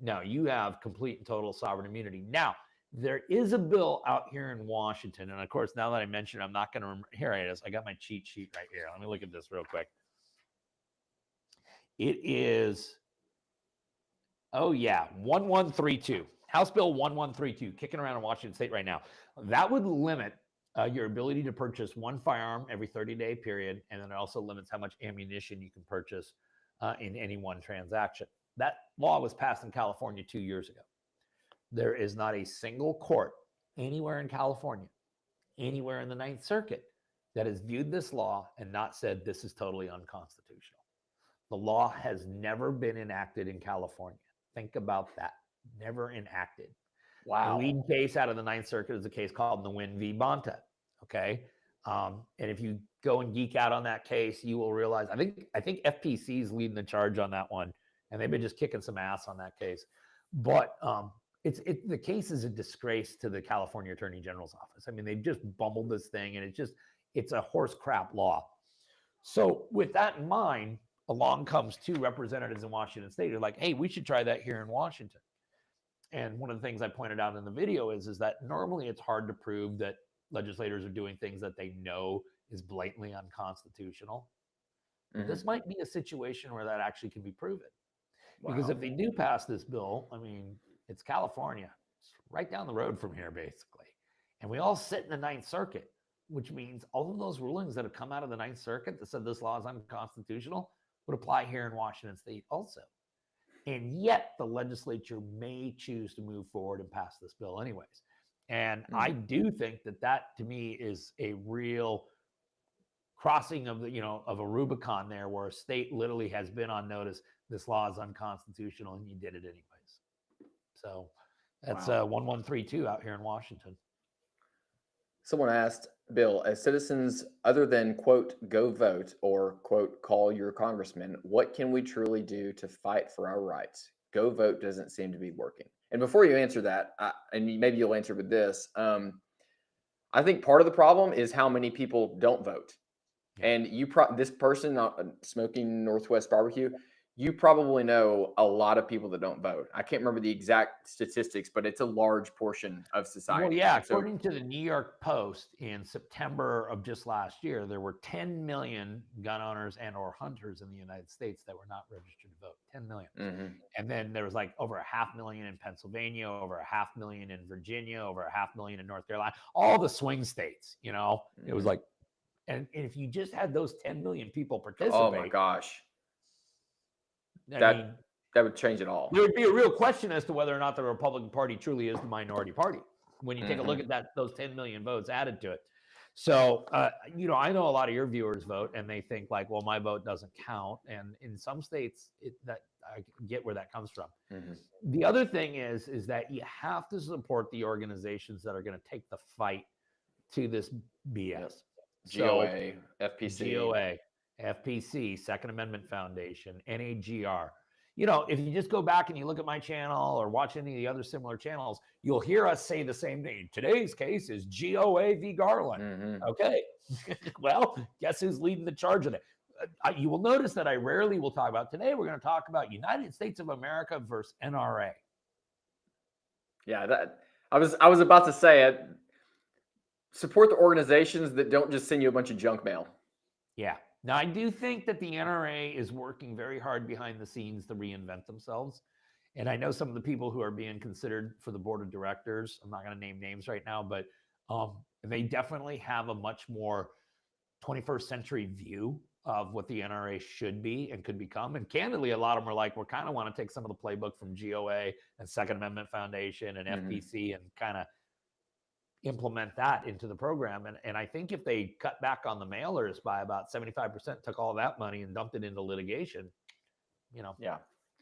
no, you have complete and total sovereign immunity. Now, there is a bill out here in Washington. And of course, now that I mentioned, I'm not going to remember. Here it is. I got my cheat sheet right here. Let me look at this real quick. It is, 1132. House Bill 1132, kicking around in Washington State right now. That would limit your ability to purchase one firearm every 30-day period. And then it also limits how much ammunition you can purchase in any one transaction. That law was passed in California 2 years ago. There is not a single court anywhere in California, anywhere in the Ninth Circuit, that has viewed this law and not said this is totally unconstitutional. The law has never been enacted in California. Think about that. Never enacted. Wow. The lead case out of the Ninth Circuit is a case called Nguyen v. Bonta. Okay. And if you go and geek out on that case, you will realize, I think FPC is leading the charge on that one. And they've been just kicking some ass on that case. But the case is a disgrace to the California Attorney General's office. I mean, they've just bumbled this thing, and it's a horse crap law. So with that in mind, along comes two representatives in Washington State who are like, hey, we should try that here in Washington. And one of the things I pointed out in the video is that normally it's hard to prove that legislators are doing things that they know is blatantly unconstitutional. Mm-hmm. This might be a situation where that actually can be proven. Wow. Because if they do pass this bill, I mean, it's California. It's right down the road from here, basically. And we all sit in the Ninth Circuit, which means all of those rulings that have come out of the Ninth Circuit that said this law is unconstitutional would apply here in Washington State also. And yet the legislature may choose to move forward and pass this bill anyways. And I do think that to me is a real crossing of of a Rubicon there, where a state literally has been on notice, this law is unconstitutional, and you did it anyways. So that's 1132 out here in Washington. Someone asked, Bill, as citizens, other than, quote, go vote or, quote, call your congressman, what can we truly do to fight for our rights? Go vote doesn't seem to be working. And before you answer that, and maybe you'll answer with this, I think part of the problem is how many people don't vote. Yeah. And this person smoking Northwest Barbecue, you probably know a lot of people that don't vote. I can't remember the exact statistics, but it's a large portion of society. Well, yeah, according to the New York Post, in September of just last year, there were 10 million gun owners and or hunters in the United States that were not registered to vote. 10 million. Mm-hmm. And then there was like over 500,000 in Pennsylvania, over 500,000 in Virginia, over 500,000 in North Carolina, all the swing states, Mm-hmm. It was like, and if you just had those 10 million people participate. Oh my gosh. That would change it all. There would be a real question as to whether or not the Republican Party truly is the minority party when you take a look at those 10 million votes added to it. So, I know a lot of your viewers vote and they think like, well, my vote doesn't count. And in some states that I get where that comes from. Mm-hmm. The other thing is that you have to support the organizations that are going to take the fight to this BS. GOA, FPC. GOA, FPC, Second Amendment Foundation, NAGR. If you just go back and you look at my channel or watch any of the other similar channels, you'll hear us say the same thing. Today's case is GOA v. Garland. Mm-hmm. Okay. Well, guess who's leading the charge of it? You will notice that I rarely will talk about today. We're going to talk about United States of America versus NRA. Yeah, that I was about to say it. Support the organizations that don't just send you a bunch of junk mail. Yeah. Now, I do think that the NRA is working very hard behind the scenes to reinvent themselves. And I know some of the people who are being considered for the board of directors, I'm not going to name names right now, but they definitely have a much more 21st century view of what the NRA should be and could become. And candidly, a lot of them are like, we kind of want to take some of the playbook from GOA and Second Amendment Foundation and FPC and kind of implement that into the program. And I think if they cut back on the mailers by about 75%, took all that money and dumped it into litigation,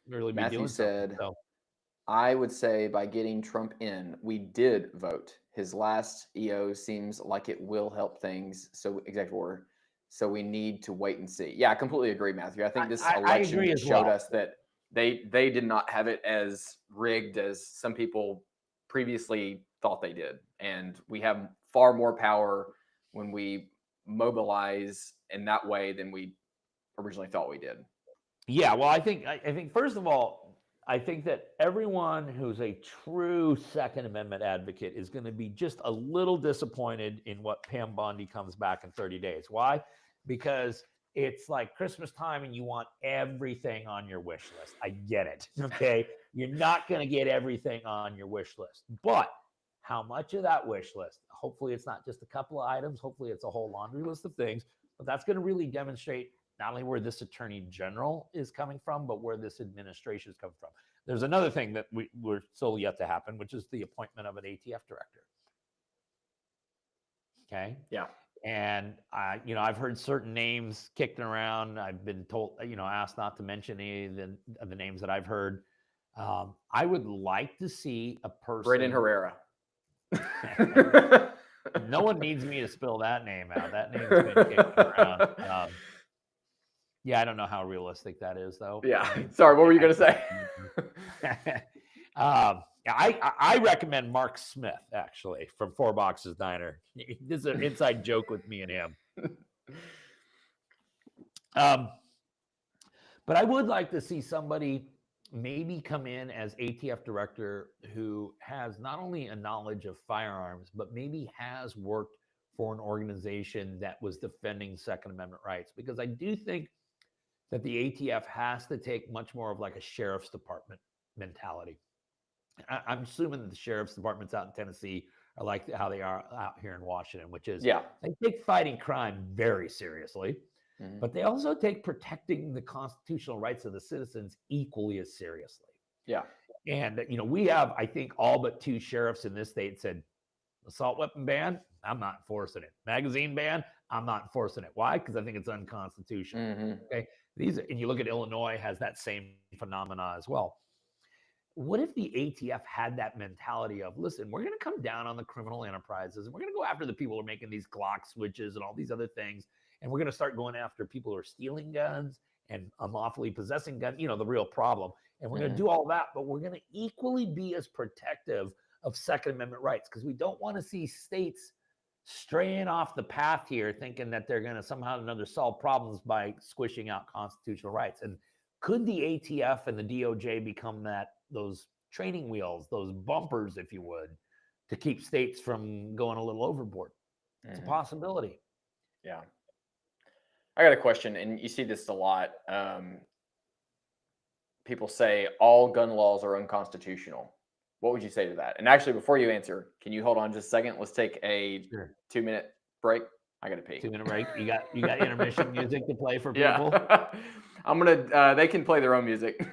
really be Matthew doing said, so. I would say by getting Trump in, we did vote. His last EO seems like it will help things. So executive order. So we need to wait and see. Yeah, I completely agree, Matthew. I think this election showed us that they did not have it as rigged as some people previously thought they did. And we have far more power when we mobilize in that way than we originally thought we did. Yeah, well, I think first of all, I think that everyone who's a true Second Amendment advocate is going to be just a little disappointed in what Pam Bondi comes back in 30 days. Why? Because it's like Christmas time and you want everything on your wish list. I get it. Okay. You're not going to get everything on your wish list, but how much of that wish list? Hopefully it's not just a couple of items. Hopefully it's a whole laundry list of things, but that's going to really demonstrate not only where this attorney general is coming from, but where this administration is coming from. There's another thing that we're still yet to happen, which is the appointment of an ATF director. Okay. Yeah. And I've heard certain names kicked around. I've been told, asked not to mention any of the names that I've heard. I would like to see a person. Braden Herrera. No one needs me to spill that name out. That name's been kicked around. Yeah, I don't know how realistic that is, though. Yeah. Sorry, what were you going to say? I recommend Mark Smith, actually, from Four Boxes Diner. This is an inside joke with me and him. But I would like to see somebody maybe come in as ATF director who has not only a knowledge of firearms, but maybe has worked for an organization that was defending Second Amendment rights. Because I do think that the ATF has to take much more of like a sheriff's department mentality. I'm assuming that the sheriff's departments out in Tennessee are like how they are out here in Washington, which is they take fighting crime very seriously, but they also take protecting the constitutional rights of the citizens equally as seriously. Yeah. And, we have, I think, all but 2 sheriffs in this state said, assault weapon ban, I'm not enforcing it. Magazine ban, I'm not enforcing it. Why? Because I think it's unconstitutional. Okay. And you look at Illinois has that same phenomena as well. What if the ATF had that mentality of, listen, we're going to come down on the criminal enterprises and we're going to go after the people who are making these Glock switches and all these other things. And we're going to start going after people who are stealing guns and unlawfully possessing guns, the real problem. And we're going to do all that, but we're going to equally be as protective of Second Amendment rights because we don't want to see states straying off the path here thinking that they're going to somehow or another solve problems by squishing out constitutional rights. And could the ATF and the DOJ become those training wheels, those bumpers, if you would, to keep states from going a little overboard? It's a possibility. Yeah. I got a question, and you see this a lot. People say all gun laws are unconstitutional. What would you say to that? And actually, before you answer, can you hold on just a second? Let's take a 2-minute break. I got to pee. 2-minute break. You got intermission music to play for people? Yeah. I'm going to, they can play their own music.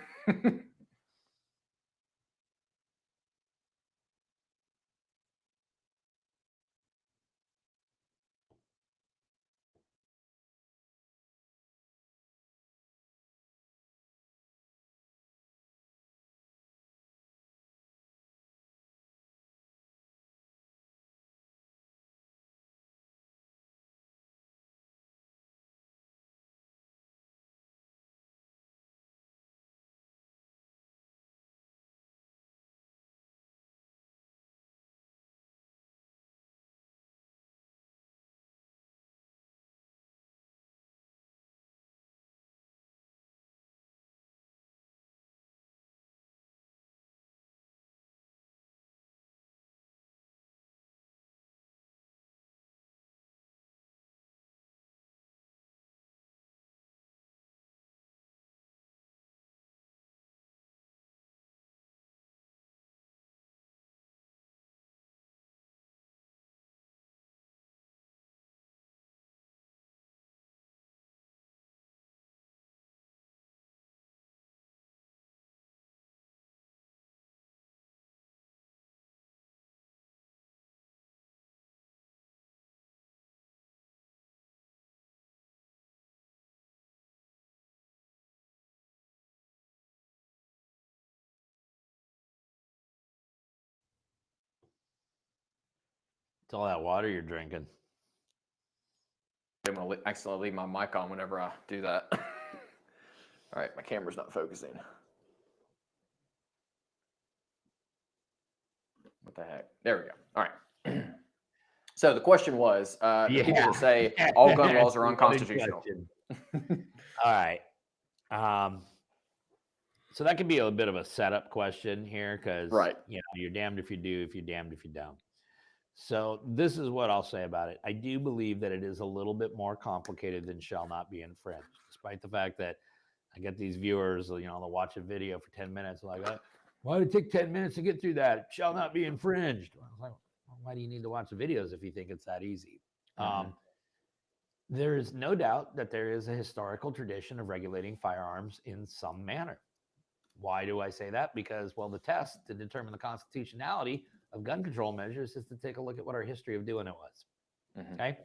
It's all that water you're drinking. I'm going to accidentally leave my mic on whenever I do that. All right, my camera's not focusing. What the heck? There we go. All right. So the question was, the people that say all gun laws are unconstitutional. All right. So that could be a bit of a setup question here because, you're damned if you do, if you're damned if you don't. So this is what I'll say about it. I do believe that it is a little bit more complicated than shall not be infringed, despite the fact that I get these viewers, they'll watch a video for 10 minutes. Like, why did it take 10 minutes to get through that? It shall not be infringed. I was like, why do you need to watch the videos if you think it's that easy? There is no doubt that there is a historical tradition of regulating firearms in some manner. Why do I say that? Because, the test to determine the constitutionality of gun control measures is to take a look at what our history of doing it was. Okay.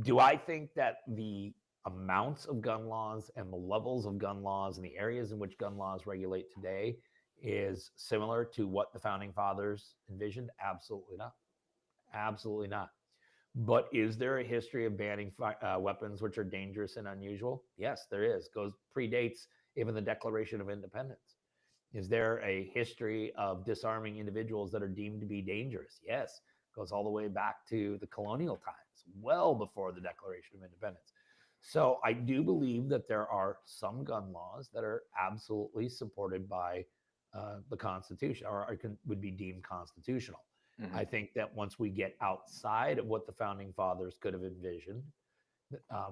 Do I think that the amounts of gun laws and the levels of gun laws and the areas in which gun laws regulate today is similar to what the founding fathers envisioned? Absolutely not. Absolutely not. But is there a history of banning weapons which are dangerous and unusual? Yes, there is. Predates even the Declaration of Independence. Is there a history of disarming individuals that are deemed to be dangerous? Yes, goes all the way back to the colonial times, well before the Declaration of Independence. So I do believe that there are some gun laws that are absolutely supported by the Constitution or would be deemed constitutional. I think that once we get outside of what the founding fathers could have envisioned,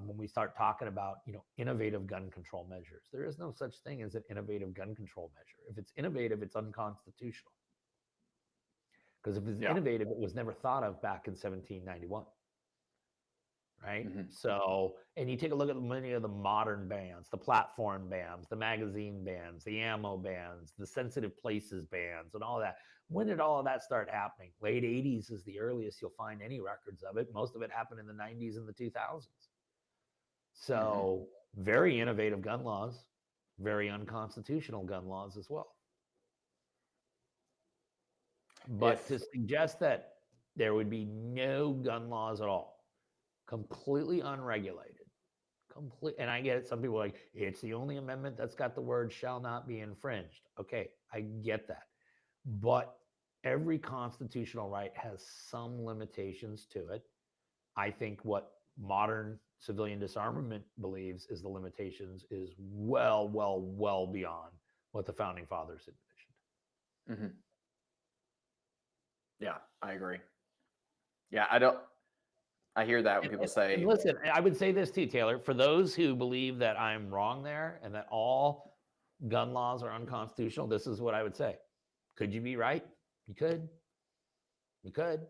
when we start talking about, innovative gun control measures, there is no such thing as an innovative gun control measure. If it's innovative, it's unconstitutional. Because if it's innovative, it was never thought of back in 1791. Right? So, and you take a look at many of the modern bans, the platform bans, the magazine bans, the ammo bans, the sensitive places bans, and all that. When did all of that start happening? Late 80s is the earliest you'll find any records of it. Most of it happened in the 90s and the 2000s. So very innovative gun laws, very unconstitutional gun laws as well. But to suggest that there would be no gun laws at all, completely unregulated, and I get it. Some people are like, it's the only amendment that's got the word shall not be infringed. Okay, I get that. But every constitutional right has some limitations to it. I think what modern civilian disarmament believes is the limitations is well beyond what the founding fathers envisioned. Yeah, I agree. Yeah, I hear that when people say... And listen, I would say this too, Taylor. For those who believe that I'm wrong there and that all gun laws are unconstitutional, this is what I would say. Could you be right? You could. You could.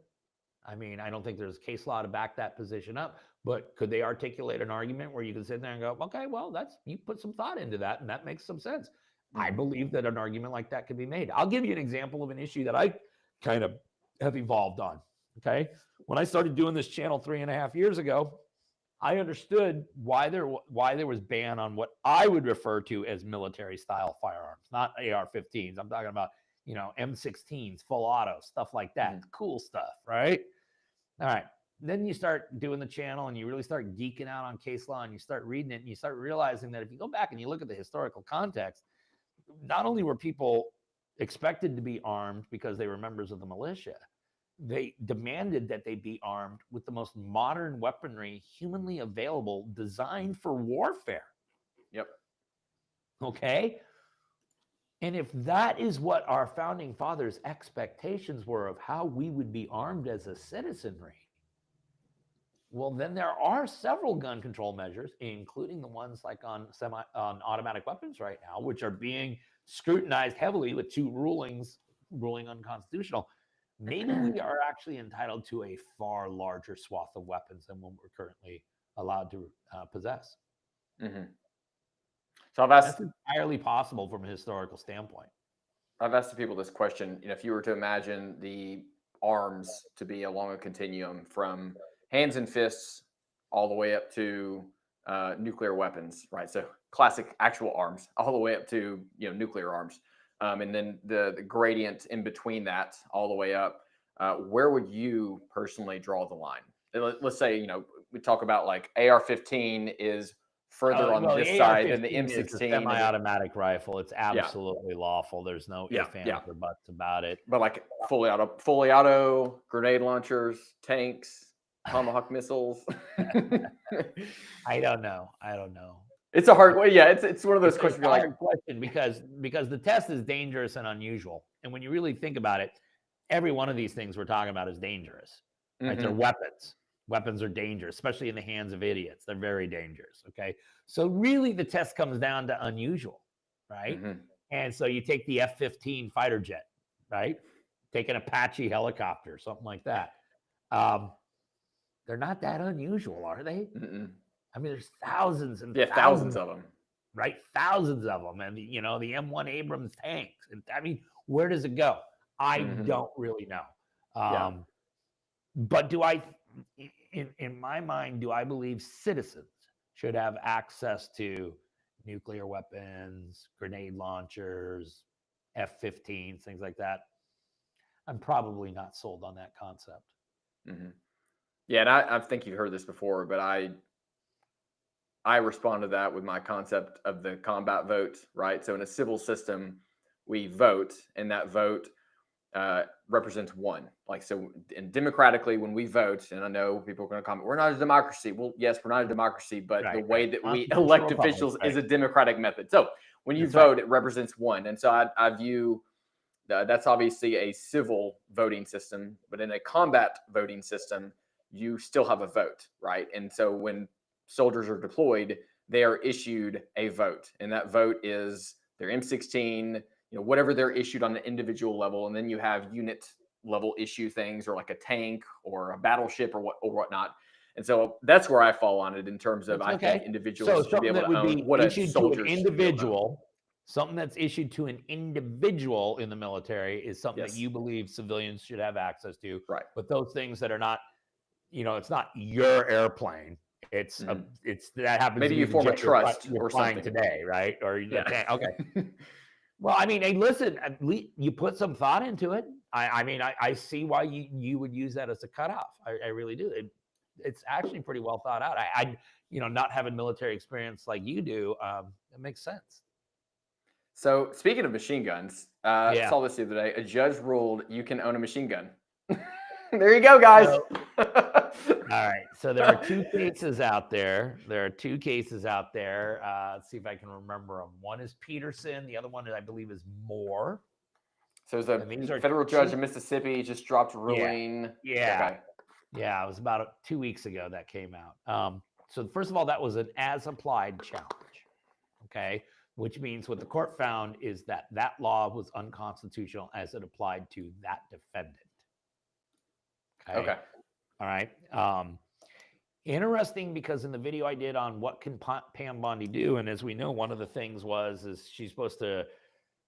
I mean, I don't think there's case law to back that position up, but could they articulate an argument where you can sit there and go, okay, well, you put some thought into that and that makes some sense. I believe that an argument like that could be made. I'll give you an example of an issue that I kind of have evolved on. Okay. When I started doing this channel 3.5 years ago, I understood why there was ban on what I would refer to as military style firearms, not AR-15s. I'm talking about, M16s, full auto, stuff like that. Cool stuff, right? All right. Then you start doing the channel and you really start geeking out on case law and you start reading it and you start realizing that if you go back and you look at the historical context, not only were people expected to be armed because they were members of the militia, they demanded that they be armed with the most modern weaponry humanly available, designed for warfare. Yep. Okay. And if that is what our founding fathers' expectations were of how we would be armed as a citizenry, well, then there are several gun control measures, including the ones like on automatic weapons right now, which are being scrutinized heavily with 2 rulings ruling unconstitutional. Maybe we are actually entitled to a far larger swath of weapons than what we're currently allowed to possess. So that's entirely possible from a historical standpoint. I've asked the people this question. If you were to imagine the arms to be along a continuum from hands and fists all the way up to nuclear weapons, right? So classic actual arms all the way up to nuclear arms, and then the gradient in between that all the way up. where would you personally draw the line? Let's say, you know, we talk about like AR-15 is further on this side than the M16. Is a semi-automatic rifle. It's absolutely lawful. There's no ifs, ands, or buts about it. But like fully auto, grenade launchers, tanks, Tomahawk missiles. I don't know. It's a hard way. Yeah, it's one of those questions. It's a hard question because the test is dangerous and unusual. And when you really think about it, every one of these things we're talking about is dangerous. Right? They're weapons. Weapons are dangerous, especially in the hands of idiots. They're very dangerous. Okay. So really the test comes down to unusual, right? And so you take the F-15 fighter jet, right? Take an Apache helicopter, something like that. They're not that unusual, are they? I mean, there's thousands and thousands of them, right? Thousands of them. And, you know, the M1 Abrams tanks. And I mean, where does it go? I don't really know. But do I, in my mind, do I believe citizens should have access to nuclear weapons, grenade launchers, F-15s, things like that? I'm probably not sold on that concept. Yeah, and I think you've heard this before, but I respond to that with my concept of the combat vote, right? So in a civil system, we vote, and that vote represents one. Like, so, and democratically, when we vote, and I know people are going to comment, we're not a democracy. Well, yes, we're not a democracy, but the way that we elect officials is a democratic method. So when you vote, it represents one. And so I view that's obviously a civil voting system, but in a combat voting system, you still have a vote, right? And so when soldiers are deployed, they are issued a vote, and that vote is their M16, you know, whatever they're issued on the individual level, and then you have unit level issue things, or like a tank or a battleship or whatnot. And so that's where I fall on it in terms of I think individuals should be able to own what a soldier individual. Something that's issued to an individual in the military is something that you believe civilians should have access to. Right. But those things that are not, you know, it's not your airplane. It's it's that happens. Maybe you form a trust you're flying today, right? Or okay. Well, I mean, hey, listen, at least you put some thought into it. I mean, I see why you would use that as a cutoff. I really do. It's actually pretty well thought out. I you know, not having military experience like you do, it makes sense. So speaking of machine guns, I saw this the other day. A judge ruled you can own a machine gun. There you go, guys. All right. So there are two cases out there. Let's see if I can remember them. One is Peterson. The other one, I believe, is Moore. So there's a federal judge in Mississippi just dropped a ruling. Yeah. It was about 2 weeks ago that came out. So first of all, that was an as-applied challenge. Okay. Which means what the court found is that law was unconstitutional as it applied to that defendant. Okay. All right. Interesting, because in the video I did on what can Pam Bondi do, and as we know, one of the things is she's supposed to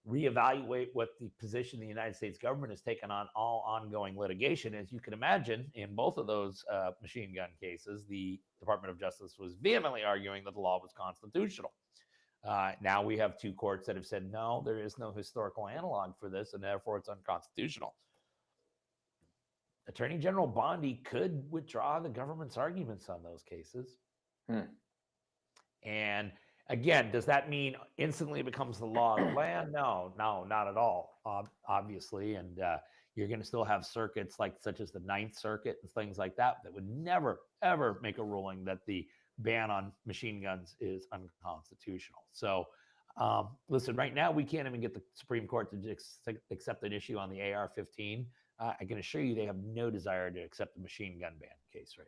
reevaluate what the position the United States government has taken on all ongoing litigation. As you can imagine, in both of those machine gun cases, the Department of Justice was vehemently arguing that the law was constitutional. Now we have two courts that have said, no, there is no historical analog for this, and therefore it's unconstitutional. Attorney General Bondi could withdraw the government's arguments on those cases. And again, does that mean instantly it becomes the law of the land? No, not at all, obviously. And you're going to still have circuits such as the Ninth Circuit and things like that would never, ever make a ruling that the ban on machine guns is unconstitutional. So listen, right now we can't even get the Supreme Court to accept an issue on the AR-15. I can assure you they have no desire to accept the machine gun ban case right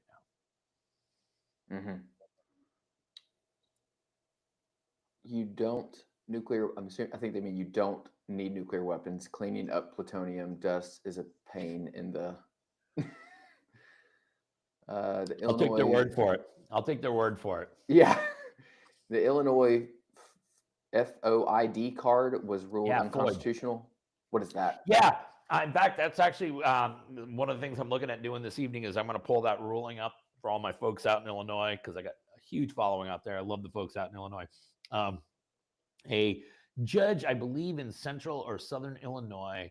now. You don't I think they mean you don't need nuclear weapons. Cleaning up plutonium dust is a pain in the Illinois. I'll take their word for it. Yeah. The Illinois FOID card was ruled unconstitutional. FOID. What is that? Yeah. In fact, that's actually one of the things I'm looking at doing this evening is I'm going to pull that ruling up for all my folks out in Illinois, because I got a huge following out there. I love the folks out in Illinois. A judge, I believe in central or southern Illinois,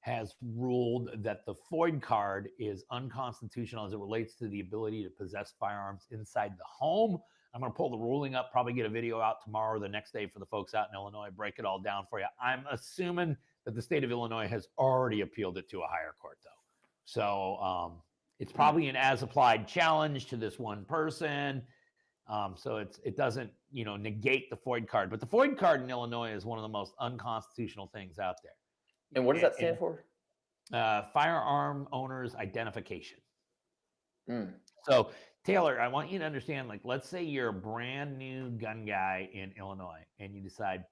has ruled that the FOID card is unconstitutional as it relates to the ability to possess firearms inside the home. I'm going to pull the ruling up, probably get a video out tomorrow or the next day for the folks out in Illinois, break it all down for you. I'm assuming that the state of Illinois has already appealed it to a higher court, though. So it's probably an as-applied challenge to this one person. So it doesn't, negate the FOID card. But the FOID card in Illinois is one of the most unconstitutional things out there. And what does that stand for? Firearm Owners Identification. So, Taylor, I want you to understand, like, let's say you're a brand new gun guy in Illinois and you decide,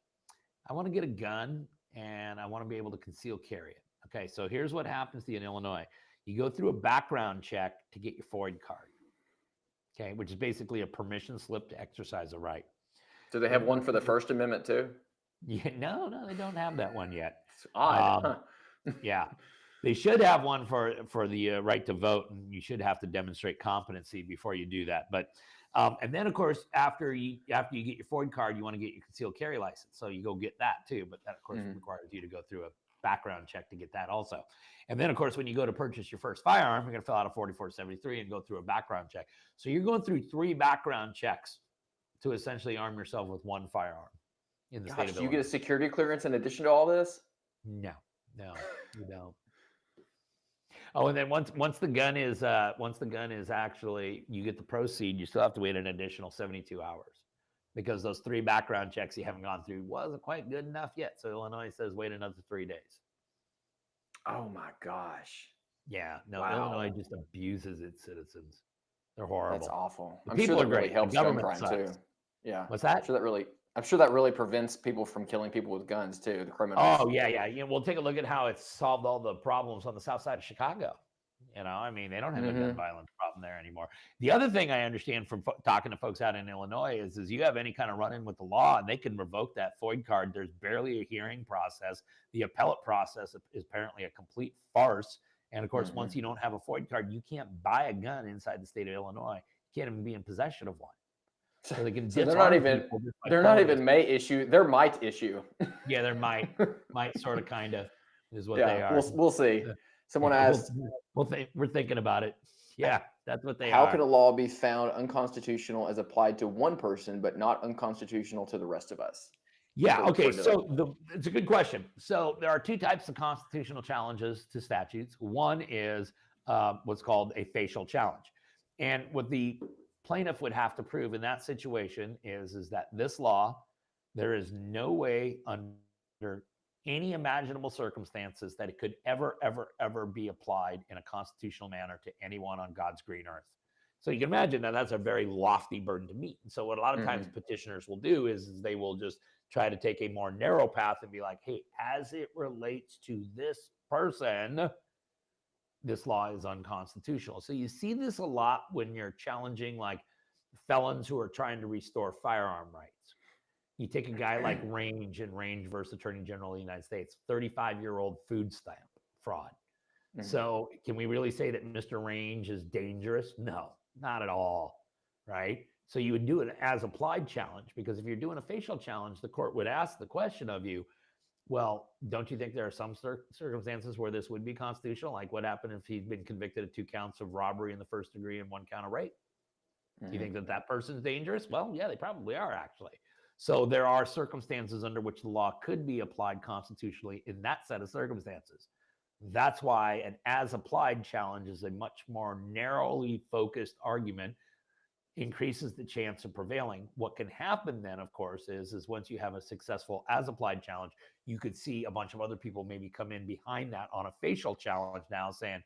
I want to get a gun and I want to be able to conceal carry it. Okay, so here's what happens to you in Illinois. You go through a background check to get your FOID card, okay, which is basically a permission slip to exercise a right. Do they have one for the First Amendment too? Yeah, no, they don't have that one yet. It's odd. Yeah. They should have one for the right to vote, and you should have to demonstrate competency before you do that. But and then, of course, after you get your FOID card, you want to get your concealed carry license. So you go get that too. But that, of course, requires you to go through a background check to get that also. And then, of course, when you go to purchase your first firearm, you're going to fill out a 4473 and go through a background check. So you're going through 3 background checks to essentially arm yourself with one firearm in the state of Illinois. Do you get a security clearance in addition to all this? No, you don't. Oh, and then once the gun is actually, you get the proceed, you still have to wait an additional 72 hours because those 3 background checks you haven't gone through wasn't quite good enough yet. So Illinois says wait another 3 days. Oh my gosh. Yeah, no, wow. Illinois just abuses its citizens. They're horrible. That's awful. I'm sure that really helps gun crime too. Yeah. What's that? I'm sure that really prevents people from killing people with guns too, the criminals. Oh, yeah. We'll take a look at how it's solved all the problems on the south side of Chicago. They don't have a gun violence problem there anymore. The other thing I understand from talking to folks out in Illinois is you have any kind of run-in with the law, and they can revoke that FOID card. There's barely a hearing process. The appellate process is apparently a complete farce. And, of course, once you don't have a FOID card, you can't buy a gun inside the state of Illinois. You can't even be in possession of one. So they can. So they're not even may issue. They're might issue. Yeah, they're might sort of kind of is what they are. We'll see. Someone asked. We're thinking about it. Yeah, that's what they are. How can a law be found unconstitutional as applied to one person, but not unconstitutional to the rest of us? Yeah. Okay. So it's a good question. So there are 2 types of constitutional challenges to statutes. One is what's called a facial challenge, and what the plaintiff would have to prove in that situation is that this law, there is no way under any imaginable circumstances that it could ever be applied in a constitutional manner to anyone on God's green earth. So you can imagine that that's a very lofty burden to meet. And so what a lot of times petitioners will do is they will just try to take a more narrow path and be like, hey, as it relates to this person, this law is unconstitutional. So you see this a lot when you're challenging like felons who are trying to restore firearm rights. You take a guy like Range and Range versus Attorney General of the United States, 35-year-old food stamp fraud. So can we really say that Mr. Range is dangerous? No, not at all, right? So you would do an as-applied challenge, because if you're doing a facial challenge, the court would ask the question of you, well, don't you think there are some circumstances where this would be constitutional? Like what happened if he'd been convicted of 2 counts of robbery in the first degree and 1 count of rape? Do you think that person's dangerous? Well, yeah, they probably are actually. So there are circumstances under which the law could be applied constitutionally in that set of circumstances. That's why an as-applied challenge is a much more narrowly focused argument, increases the chance of prevailing. What can happen then, of course, is once you have a successful as-applied challenge, you could see a bunch of other people maybe come in behind that on a facial challenge now saying,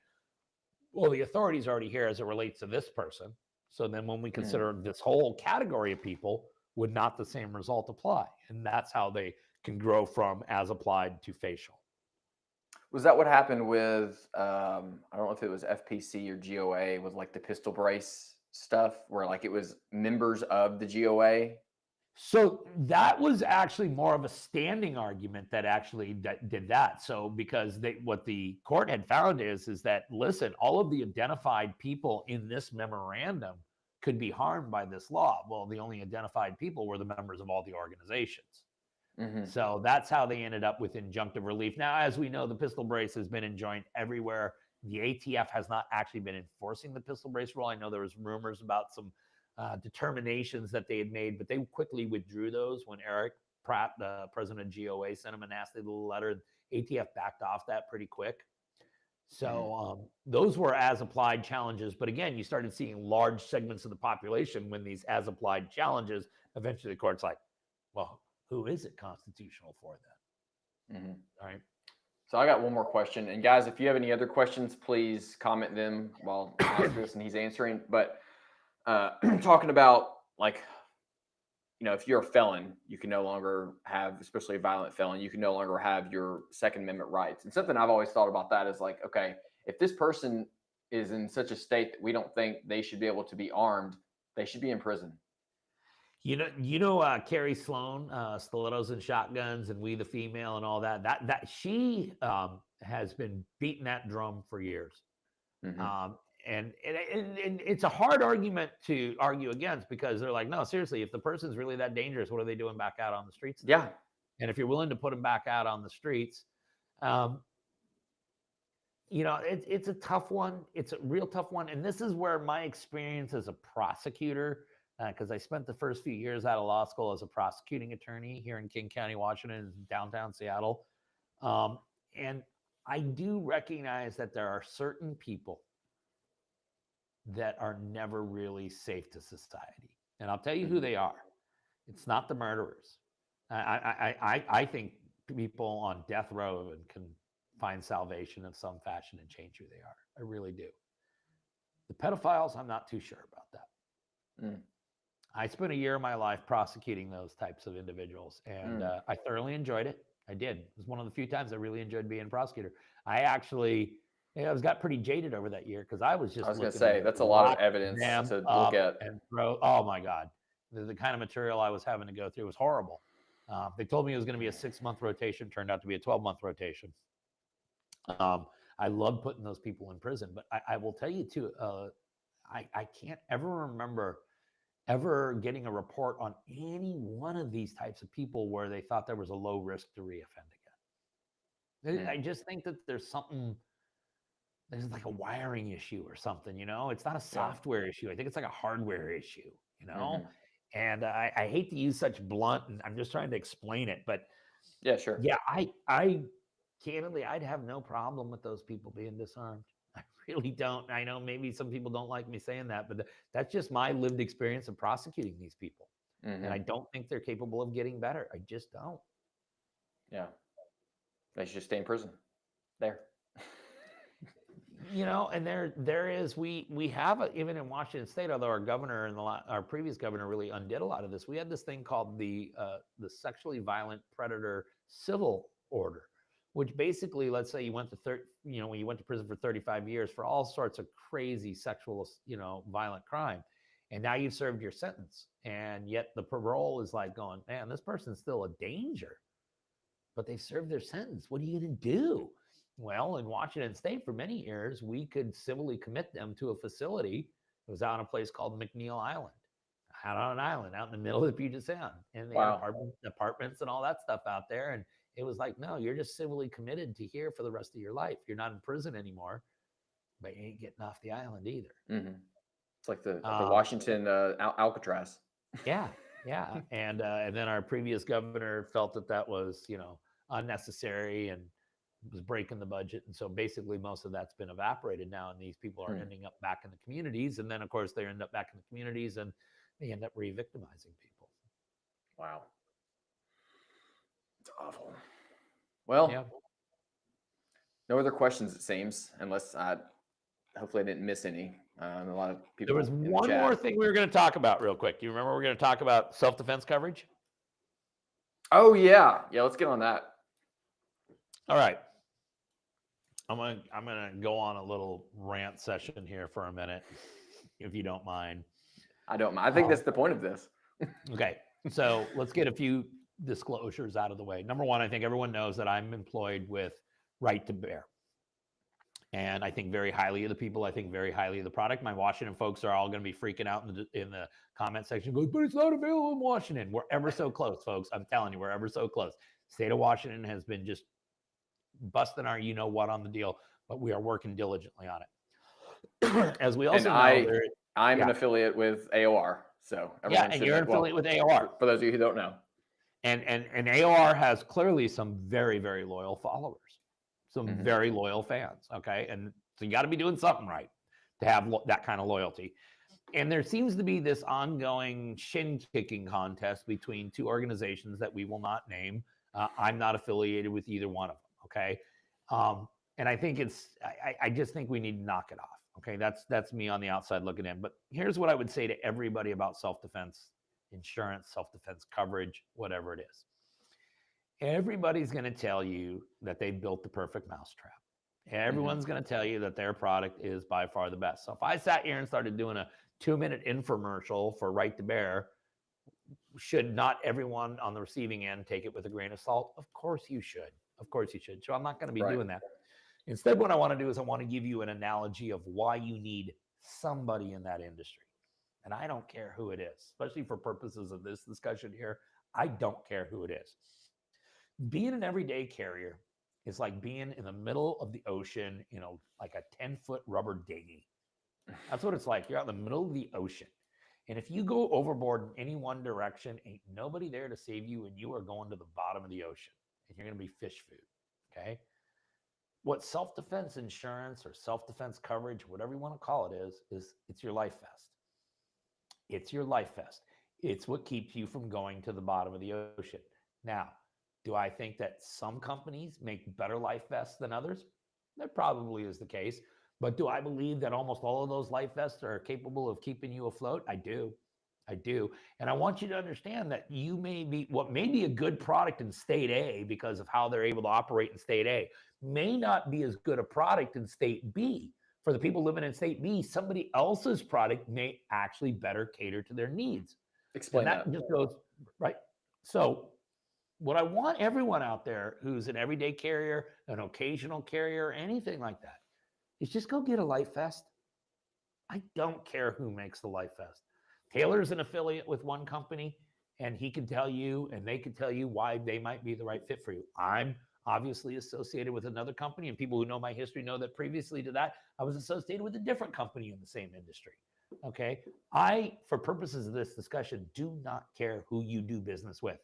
well, the authority's already here as it relates to this person. So then when we consider this whole category of people, would not the same result apply? And that's how they can grow from as applied to facial. Was that what happened with, I don't know if it was FPC or GOA with like the pistol brace stuff where like it was members of the GOA? So that was actually more of a standing argument that actually did that. So because what the court had found is that, listen, all of the identified people in this memorandum could be harmed by this law. Well, the only identified people were the members of all the organizations. So that's how they ended up with injunctive relief. Now, as we know, the pistol brace has been enjoined everywhere. The ATF has not actually been enforcing the pistol brace rule. I know there was rumors about some determinations that they had made, but they quickly withdrew those when Eric Pratt, the president of GOA, sent him a nasty little letter. ATF backed off that pretty quick. So those were as applied challenges. But again, you started seeing large segments of the population when these as applied challenges, eventually the court's like, well, who is it constitutional for then? All right. So I got one more question. And guys, if you have any other questions, please comment them while I ask this and he's answering. But talking about, like, you know, if you're a felon, you can no longer have, especially a violent felon, you can no longer have your Second Amendment rights. And something I've always thought about that is like, okay, if this person is in such a state that we don't think they should be able to be armed, they should be in prison. You know, Carrie Sloan, Stilettos and Shotguns, and We the Female, and all that. That she has been beating that drum for years, and it's a hard argument to argue against, because they're like, no, seriously, if the person's really that dangerous, what are they doing back out on the streets? Yeah, and if you're willing to put them back out on the streets, you know, it's a tough one. It's a real tough one, and this is where my experience as a prosecutor. Because I spent the first few years out of law school as a prosecuting attorney here in King County, Washington, downtown Seattle. And I do recognize that there are certain people that are never really safe to society. And I'll tell you who they are. It's not the murderers. I think people on death row can find salvation in some fashion and change who they are. I really do. The pedophiles, I'm not too sure about that. I spent a year of my life prosecuting those types of individuals, and I thoroughly enjoyed it. I did. It was one of the few times I really enjoyed being a prosecutor. I actually, got pretty jaded over that year, because I was going to say, that's a lot of evidence to look at. And oh my God, the kind of material I was having to go through was horrible. They told me it was going to be a 6-month rotation, turned out to be a 12-month rotation. I loved putting those people in prison, but I will tell you too, I can't ever remember ever getting a report on any one of these types of people where they thought there was a low risk to reoffend again. I just think that there's like a wiring issue or something, you know? It's not a software issue. I think it's like a hardware issue, you know? And I hate to use such blunt, and I'm just trying to explain it, but yeah, sure. Yeah, I candidly, I'd have no problem with those people being disarmed. I really don't. I know maybe some people don't like me saying that, but that's just my lived experience of prosecuting these people. And I don't think they're capable of getting better. I just don't. Yeah. They should stay in prison. There. You know, and there is, we have even in Washington State, although our governor and our previous governor really undid a lot of this, we had this thing called the sexually violent predator civil order, which basically, let's say you went to when you went to prison for 35 years for all sorts of crazy sexual, violent crime, and now you've served your sentence, and yet the parole is like going, man, this person's still a danger, but they've served their sentence. What are you going to do? Well, in Washington State, for many years, we could civilly commit them to a facility. It was out on a place called McNeil Island, out on an island out in the middle of the Puget Sound, and they had apartments and all that stuff out there, and it was like, no, you're just civilly committed to here for the rest of your life. You're not in prison anymore, but you ain't getting off the island either. It's like the Washington Alcatraz. Yeah. And then our previous governor felt that was, unnecessary and was breaking the budget. And so basically most of that's been evaporated now. And these people are ending up back in the communities. And then, of course, they end up back in the communities and they end up re-victimizing people. Wow. It's awful. Well, no other questions, it seems, unless hopefully I didn't miss any. A lot of people. There was one more thing we were going to talk about real quick. Do you remember we're going to talk about self-defense coverage? Oh, yeah. Yeah, let's get on that. All right. I'm gonna go on a little rant session here for a minute, if you don't mind. I don't mind. I think that's the point of this. Okay. So let's get a few disclosures out of the way. Number one, I think everyone knows that I'm employed with Right to Bear. And I think very highly of the people. I think very highly of the product. My Washington folks are all going to be freaking out in the comment section, goes, but it's not available in Washington. We're ever so close, folks. I'm telling you, we're ever so close. State of Washington has been just busting our you-know-what on the deal, but we are working diligently on it. As we also know, I'm an affiliate with AOR. So everyone and you're an affiliate with AOR. For those of you who don't know. And AOR has clearly some very, very loyal followers. Some very loyal fans, okay? And so you got to be doing something right to have that kind of loyalty. And there seems to be this ongoing shin-kicking contest between two organizations that we will not name. I'm not affiliated with either one of them, okay? And I think I just think we need to knock it off, okay? That's me on the outside looking in. But here's what I would say to everybody about self-defense insurance, self-defense coverage, whatever it is. Everybody's going to tell you that they've built the perfect mousetrap. Everyone's going to tell you that their product is by far the best. So if I sat here and started doing a 2-minute infomercial for Right to Bear, should not everyone on the receiving end take it with a grain of salt? Of course you should. Of course you should. So I'm not going to be doing that. Instead, what I want to do is I want to give you an analogy of why you need somebody in that industry. And I don't care who it is, especially for purposes of this discussion here. I don't care who it is. Being an everyday carrier is like being in the middle of the ocean, like a 10-foot rubber dinghy. That's what it's like. You're out in the middle of the ocean. And if you go overboard in any one direction, ain't nobody there to save you, and you are going to the bottom of the ocean, and you're going to be fish food, okay? What self-defense insurance or self-defense coverage, whatever you want to call it is it's your life vest. It's your life vest. It's what keeps you from going to the bottom of the ocean. Now, do I think that some companies make better life vests than others? That probably is the case. But do I believe that almost all of those life vests are capable of keeping you afloat? I do. And I want you to understand that you may be, what may be a good product in state A because of how they're able to operate in state A may not be as good a product in state B. For the people living in state B, somebody else's product may actually better cater to their needs. Explain that. Just goes, right? So what I want everyone out there who's an everyday carrier, an occasional carrier, anything like that, is just go get a life vest. I don't care who makes the life vest. Taylor's an affiliate with one company, and he can tell you, and they can tell you why they might be the right fit for you. I'm obviously associated with another company, and people who know my history know that previously to that, I was associated with a different company in the same industry. Okay. I, for purposes of this discussion, do not care who you do business with,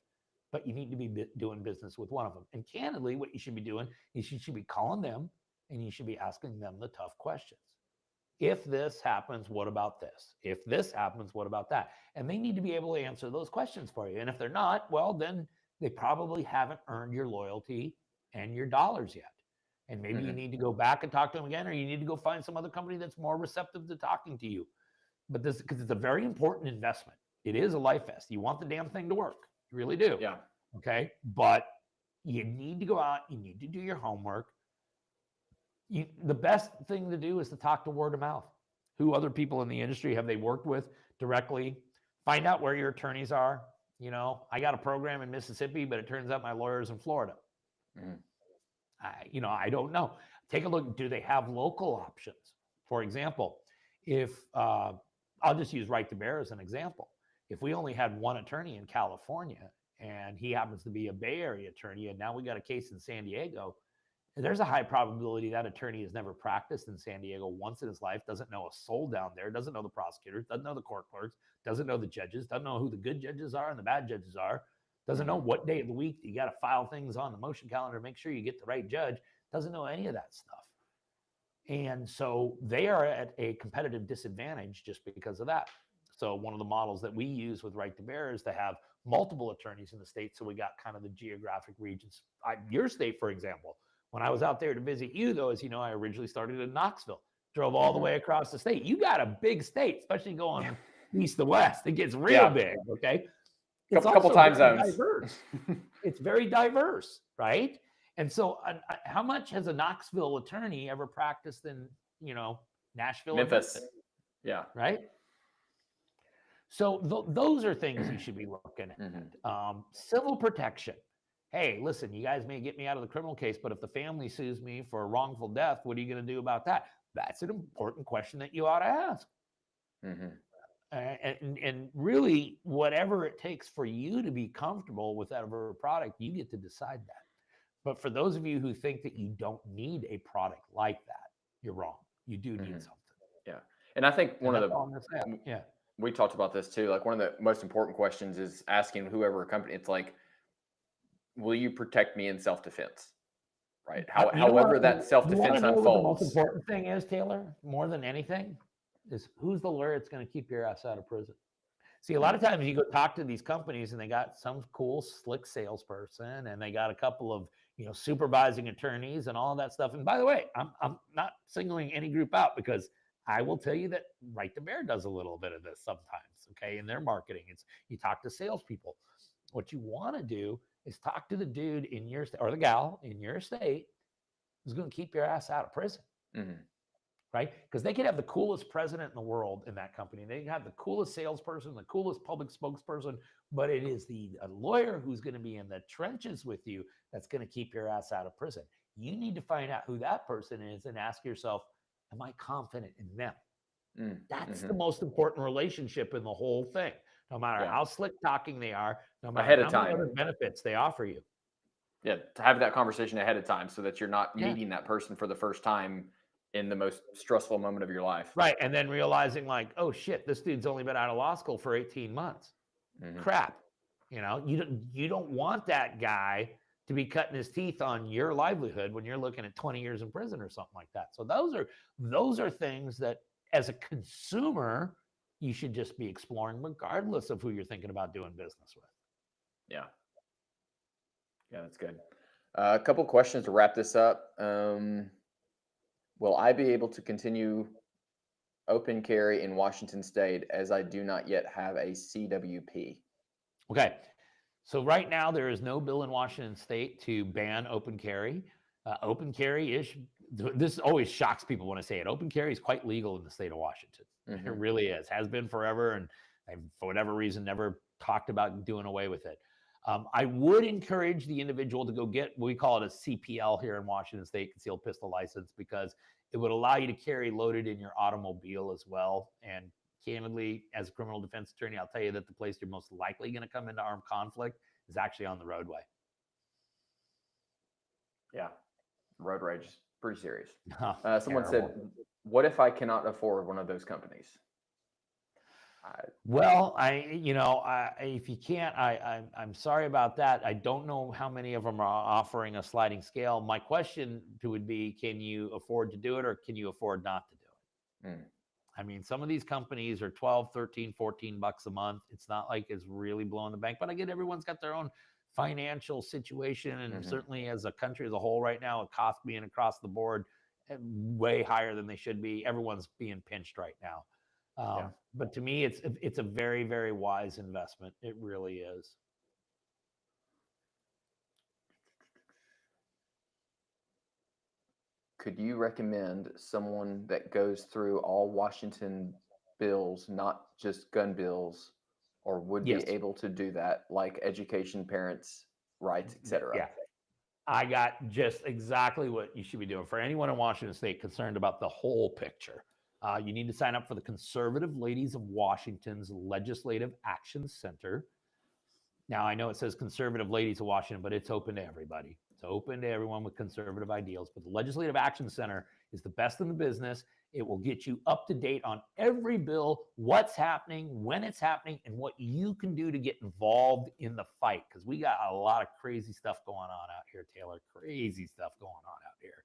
but you need to be doing business with one of them. And candidly, what you should be doing is you should be calling them and you should be asking them the tough questions. If this happens, what about this? If this happens, what about that? And they need to be able to answer those questions for you. And if they're not, well, then they probably haven't earned your loyalty and your dollars yet. And maybe you need to go back and talk to them again, or you need to go find some other company that's more receptive to talking to you. But this, because it's a very important investment. It is a life vest. You want the damn thing to work. You really do. Yeah. Okay. But you need to go out. You need to do your homework. The best thing to do is to talk to word of mouth. Who other people in the industry have they worked with directly? Find out where your attorneys are. You know, I got a program in Mississippi, but it turns out my lawyer's in Florida. I don't know. Take a look. Do they have local options? For example, if I'll just use Right to Bear as an example. If we only had one attorney in California and he happens to be a Bay Area attorney, and now we got a case in San Diego, there's a high probability that attorney has never practiced in San Diego once in his life, doesn't know a soul down there, doesn't know the prosecutors, doesn't know the court clerks, doesn't know the judges, doesn't know who the good judges are and the bad judges are, doesn't know what day of the week you got to file things on the motion calendar, make sure you get the right judge, doesn't know any of that stuff. And so they are at a competitive disadvantage just because of that. So one of the models that we use with Right to Bear is to have multiple attorneys in the state. So we got kind of the geographic regions. Your state, for example, when I was out there to visit you, though, as you know, I originally started in Knoxville, drove all the way across the state. You got a big state, especially going east to west. It gets real big, okay? It's couple time zones. Diverse. It's very diverse, right? And so how much has a Knoxville attorney ever practiced in, Nashville? Memphis. Yeah. Right? So those are things you should be looking at. Civil protection. hey, listen, you guys may get me out of the criminal case, but if the family sues me for a wrongful death, what are you going to do about that? That's an important question that you ought to ask. And really, whatever it takes for you to be comfortable with that product, you get to decide that. But for those of you who think that you don't need a product like that, you're wrong. You do need something. Yeah. And I think we talked about this too. Like, one of the most important questions is asking whoever a company, it's like, will you protect me in self-defense? Right. However that self-defense unfolds. What the most important thing is, Taylor, more than anything, is who's the lawyer that's going to keep your ass out of prison. See, a lot of times you go talk to these companies and they got some cool, slick salesperson, and they got a couple of, supervising attorneys and all of that stuff. And by the way, I'm not singling any group out, because I will tell you that Right to Bear does a little bit of this sometimes. Okay, in their marketing, it's you talk to salespeople. What you want to do is talk to the dude in your state, or the gal in your state, who's going to keep your ass out of prison. Right? Because they could have the coolest president in the world in that company. They can have the coolest salesperson, the coolest public spokesperson, but it is a lawyer who's going to be in the trenches with you that's going to keep your ass out of prison. You need to find out who that person is and ask yourself, am I confident in them? That's the most important relationship in the whole thing. No matter how slick talking they are, no matter how many other benefits they offer you. Yeah, to have that conversation ahead of time so that you're not meeting that person for the first time in the most stressful moment of your life. Right. And then realizing, like, oh shit, this dude's only been out of law school for 18 months. Crap. You don't want that guy to be cutting his teeth on your livelihood when you're looking at 20 years in prison or something like that. So those are things that, as a consumer, you should just be exploring, regardless of who you're thinking about doing business with. Yeah, that's good. A couple questions to wrap this up. Will I be able to continue open carry in Washington State, as I do not yet have a CWP? Okay. So right now, there is no bill in Washington State to ban open carry. Open carry is, this always shocks people when I say it, open carry is quite legal in the state of Washington. It really is. Has been forever, and I've, for whatever reason, never talked about doing away with it. I would encourage the individual to go get, we call it a CPL here in Washington State, concealed pistol license, because it would allow you to carry loaded in your automobile as well. And candidly, as a criminal defense attorney, I'll tell you that the place you're most likely going to come into armed conflict is actually on the roadway. Yeah, road rage is pretty serious. Someone said, what if I cannot afford one of those companies? Well, if you can't, I'm sorry about that. I don't know how many of them are offering a sliding scale. My question would be, can you afford to do it, or can you afford not to do it? I mean, some of these companies are 12, 13, 14 bucks a month. It's not like it's really blowing the bank, but I get everyone's got their own financial situation. And certainly as a country as a whole right now, it costs being across the board way higher than they should be. Everyone's being pinched right now. But to me, it's a very, very wise investment. It really is. Could you recommend someone that goes through all Washington bills, not just gun bills, or would be able to do that, like education, parents' rights, etc.? Yeah. I got just exactly what you should be doing. For anyone in Washington State concerned about the whole picture, you need to sign up for the Conservative Ladies of Washington's Legislative Action Center. Now, I know it says Conservative Ladies of Washington, but it's open to everybody. It's open to everyone with conservative ideals. But the Legislative Action Center is the best in the business. It will get you up to date on every bill, what's happening, when it's happening, and what you can do to get involved in the fight. Because we got a lot of crazy stuff going on out here, Taylor. Crazy stuff going on out here.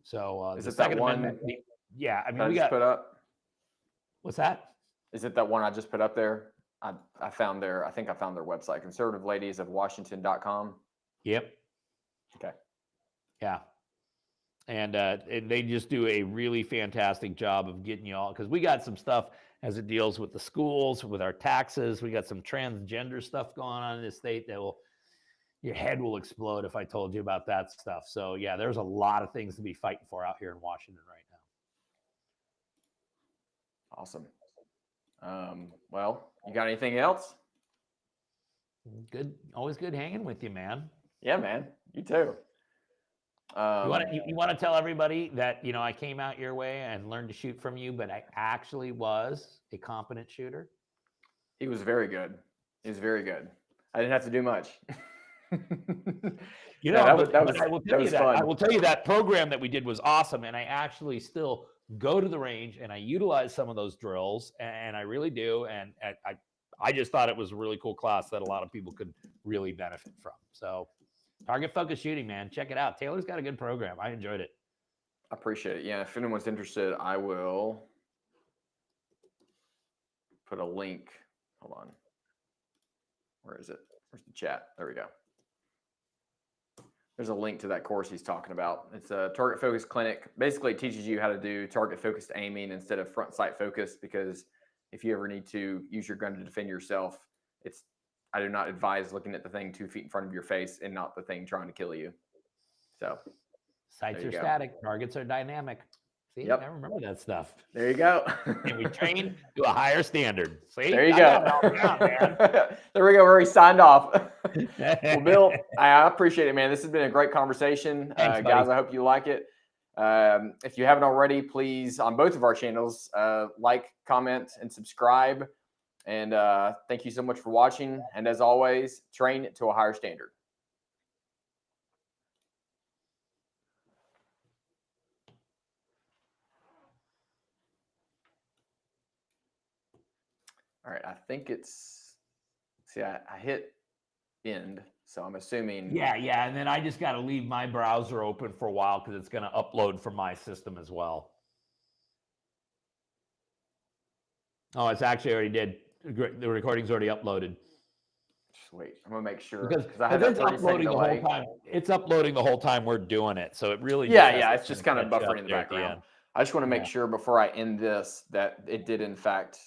So is it that one? Yeah, I mean, we got put up. What's that? Is it that one I just put up there? I found I think I found their website, conservativeladiesofwashington.com. Yep. Okay. Yeah. And they just do a really fantastic job of getting you all, because we got some stuff as it deals with the schools, with our taxes. We got some transgender stuff going on in this state that your head will explode if I told you about that stuff. So yeah, there's a lot of things to be fighting for out here in Washington right now. Awesome. Well, you got anything else? Good. Always good hanging with you, man. Yeah, man. You too. You want to tell everybody that, I came out your way and learned to shoot from you, but I actually was a competent shooter? He was very good. He was very good. I didn't have to do much. I will tell you that program that we did was awesome, and I actually still go to the range and I utilize some of those drills, and I really do, and I just thought it was a really cool class that a lot of people could really benefit from. So target focused shooting, man, check it out. Taylor's got a good program. I enjoyed it. I appreciate it. Yeah, if anyone's interested, I will put a link. Hold on. Where is it? Where's the chat? There we go. There's a link to that course he's talking about. It's a target focused clinic. Basically, it teaches you how to do target focused aiming instead of front sight focus, because if you ever need to use your gun to defend yourself, I do not advise looking at the thing 2 feet in front of your face and not the thing trying to kill you. So sights are static, targets are dynamic. See, yep. I remember that stuff. There you go. And we train to a higher standard. See, there you go. There we go. Where he signed off. Well, Bill, I appreciate it, man. This has been a great conversation. Thanks, guys, I hope you like it. If you haven't already, please, on both of our channels, like, comment, and subscribe. And thank you so much for watching. And as always, train to a higher standard. All right, I think it's, see, I hit end, so I'm assuming. Yeah, and then I just got to leave my browser open for a while because it's going to upload from my system as well. Oh, it's actually already did. The recording's already uploaded. Just wait, I'm going to make sure. Because I have it's uploading the whole time. It's uploading the whole time we're doing it, so it really yeah, it's just kind of buffering in the background. I just want to make sure before I end this that it did in fact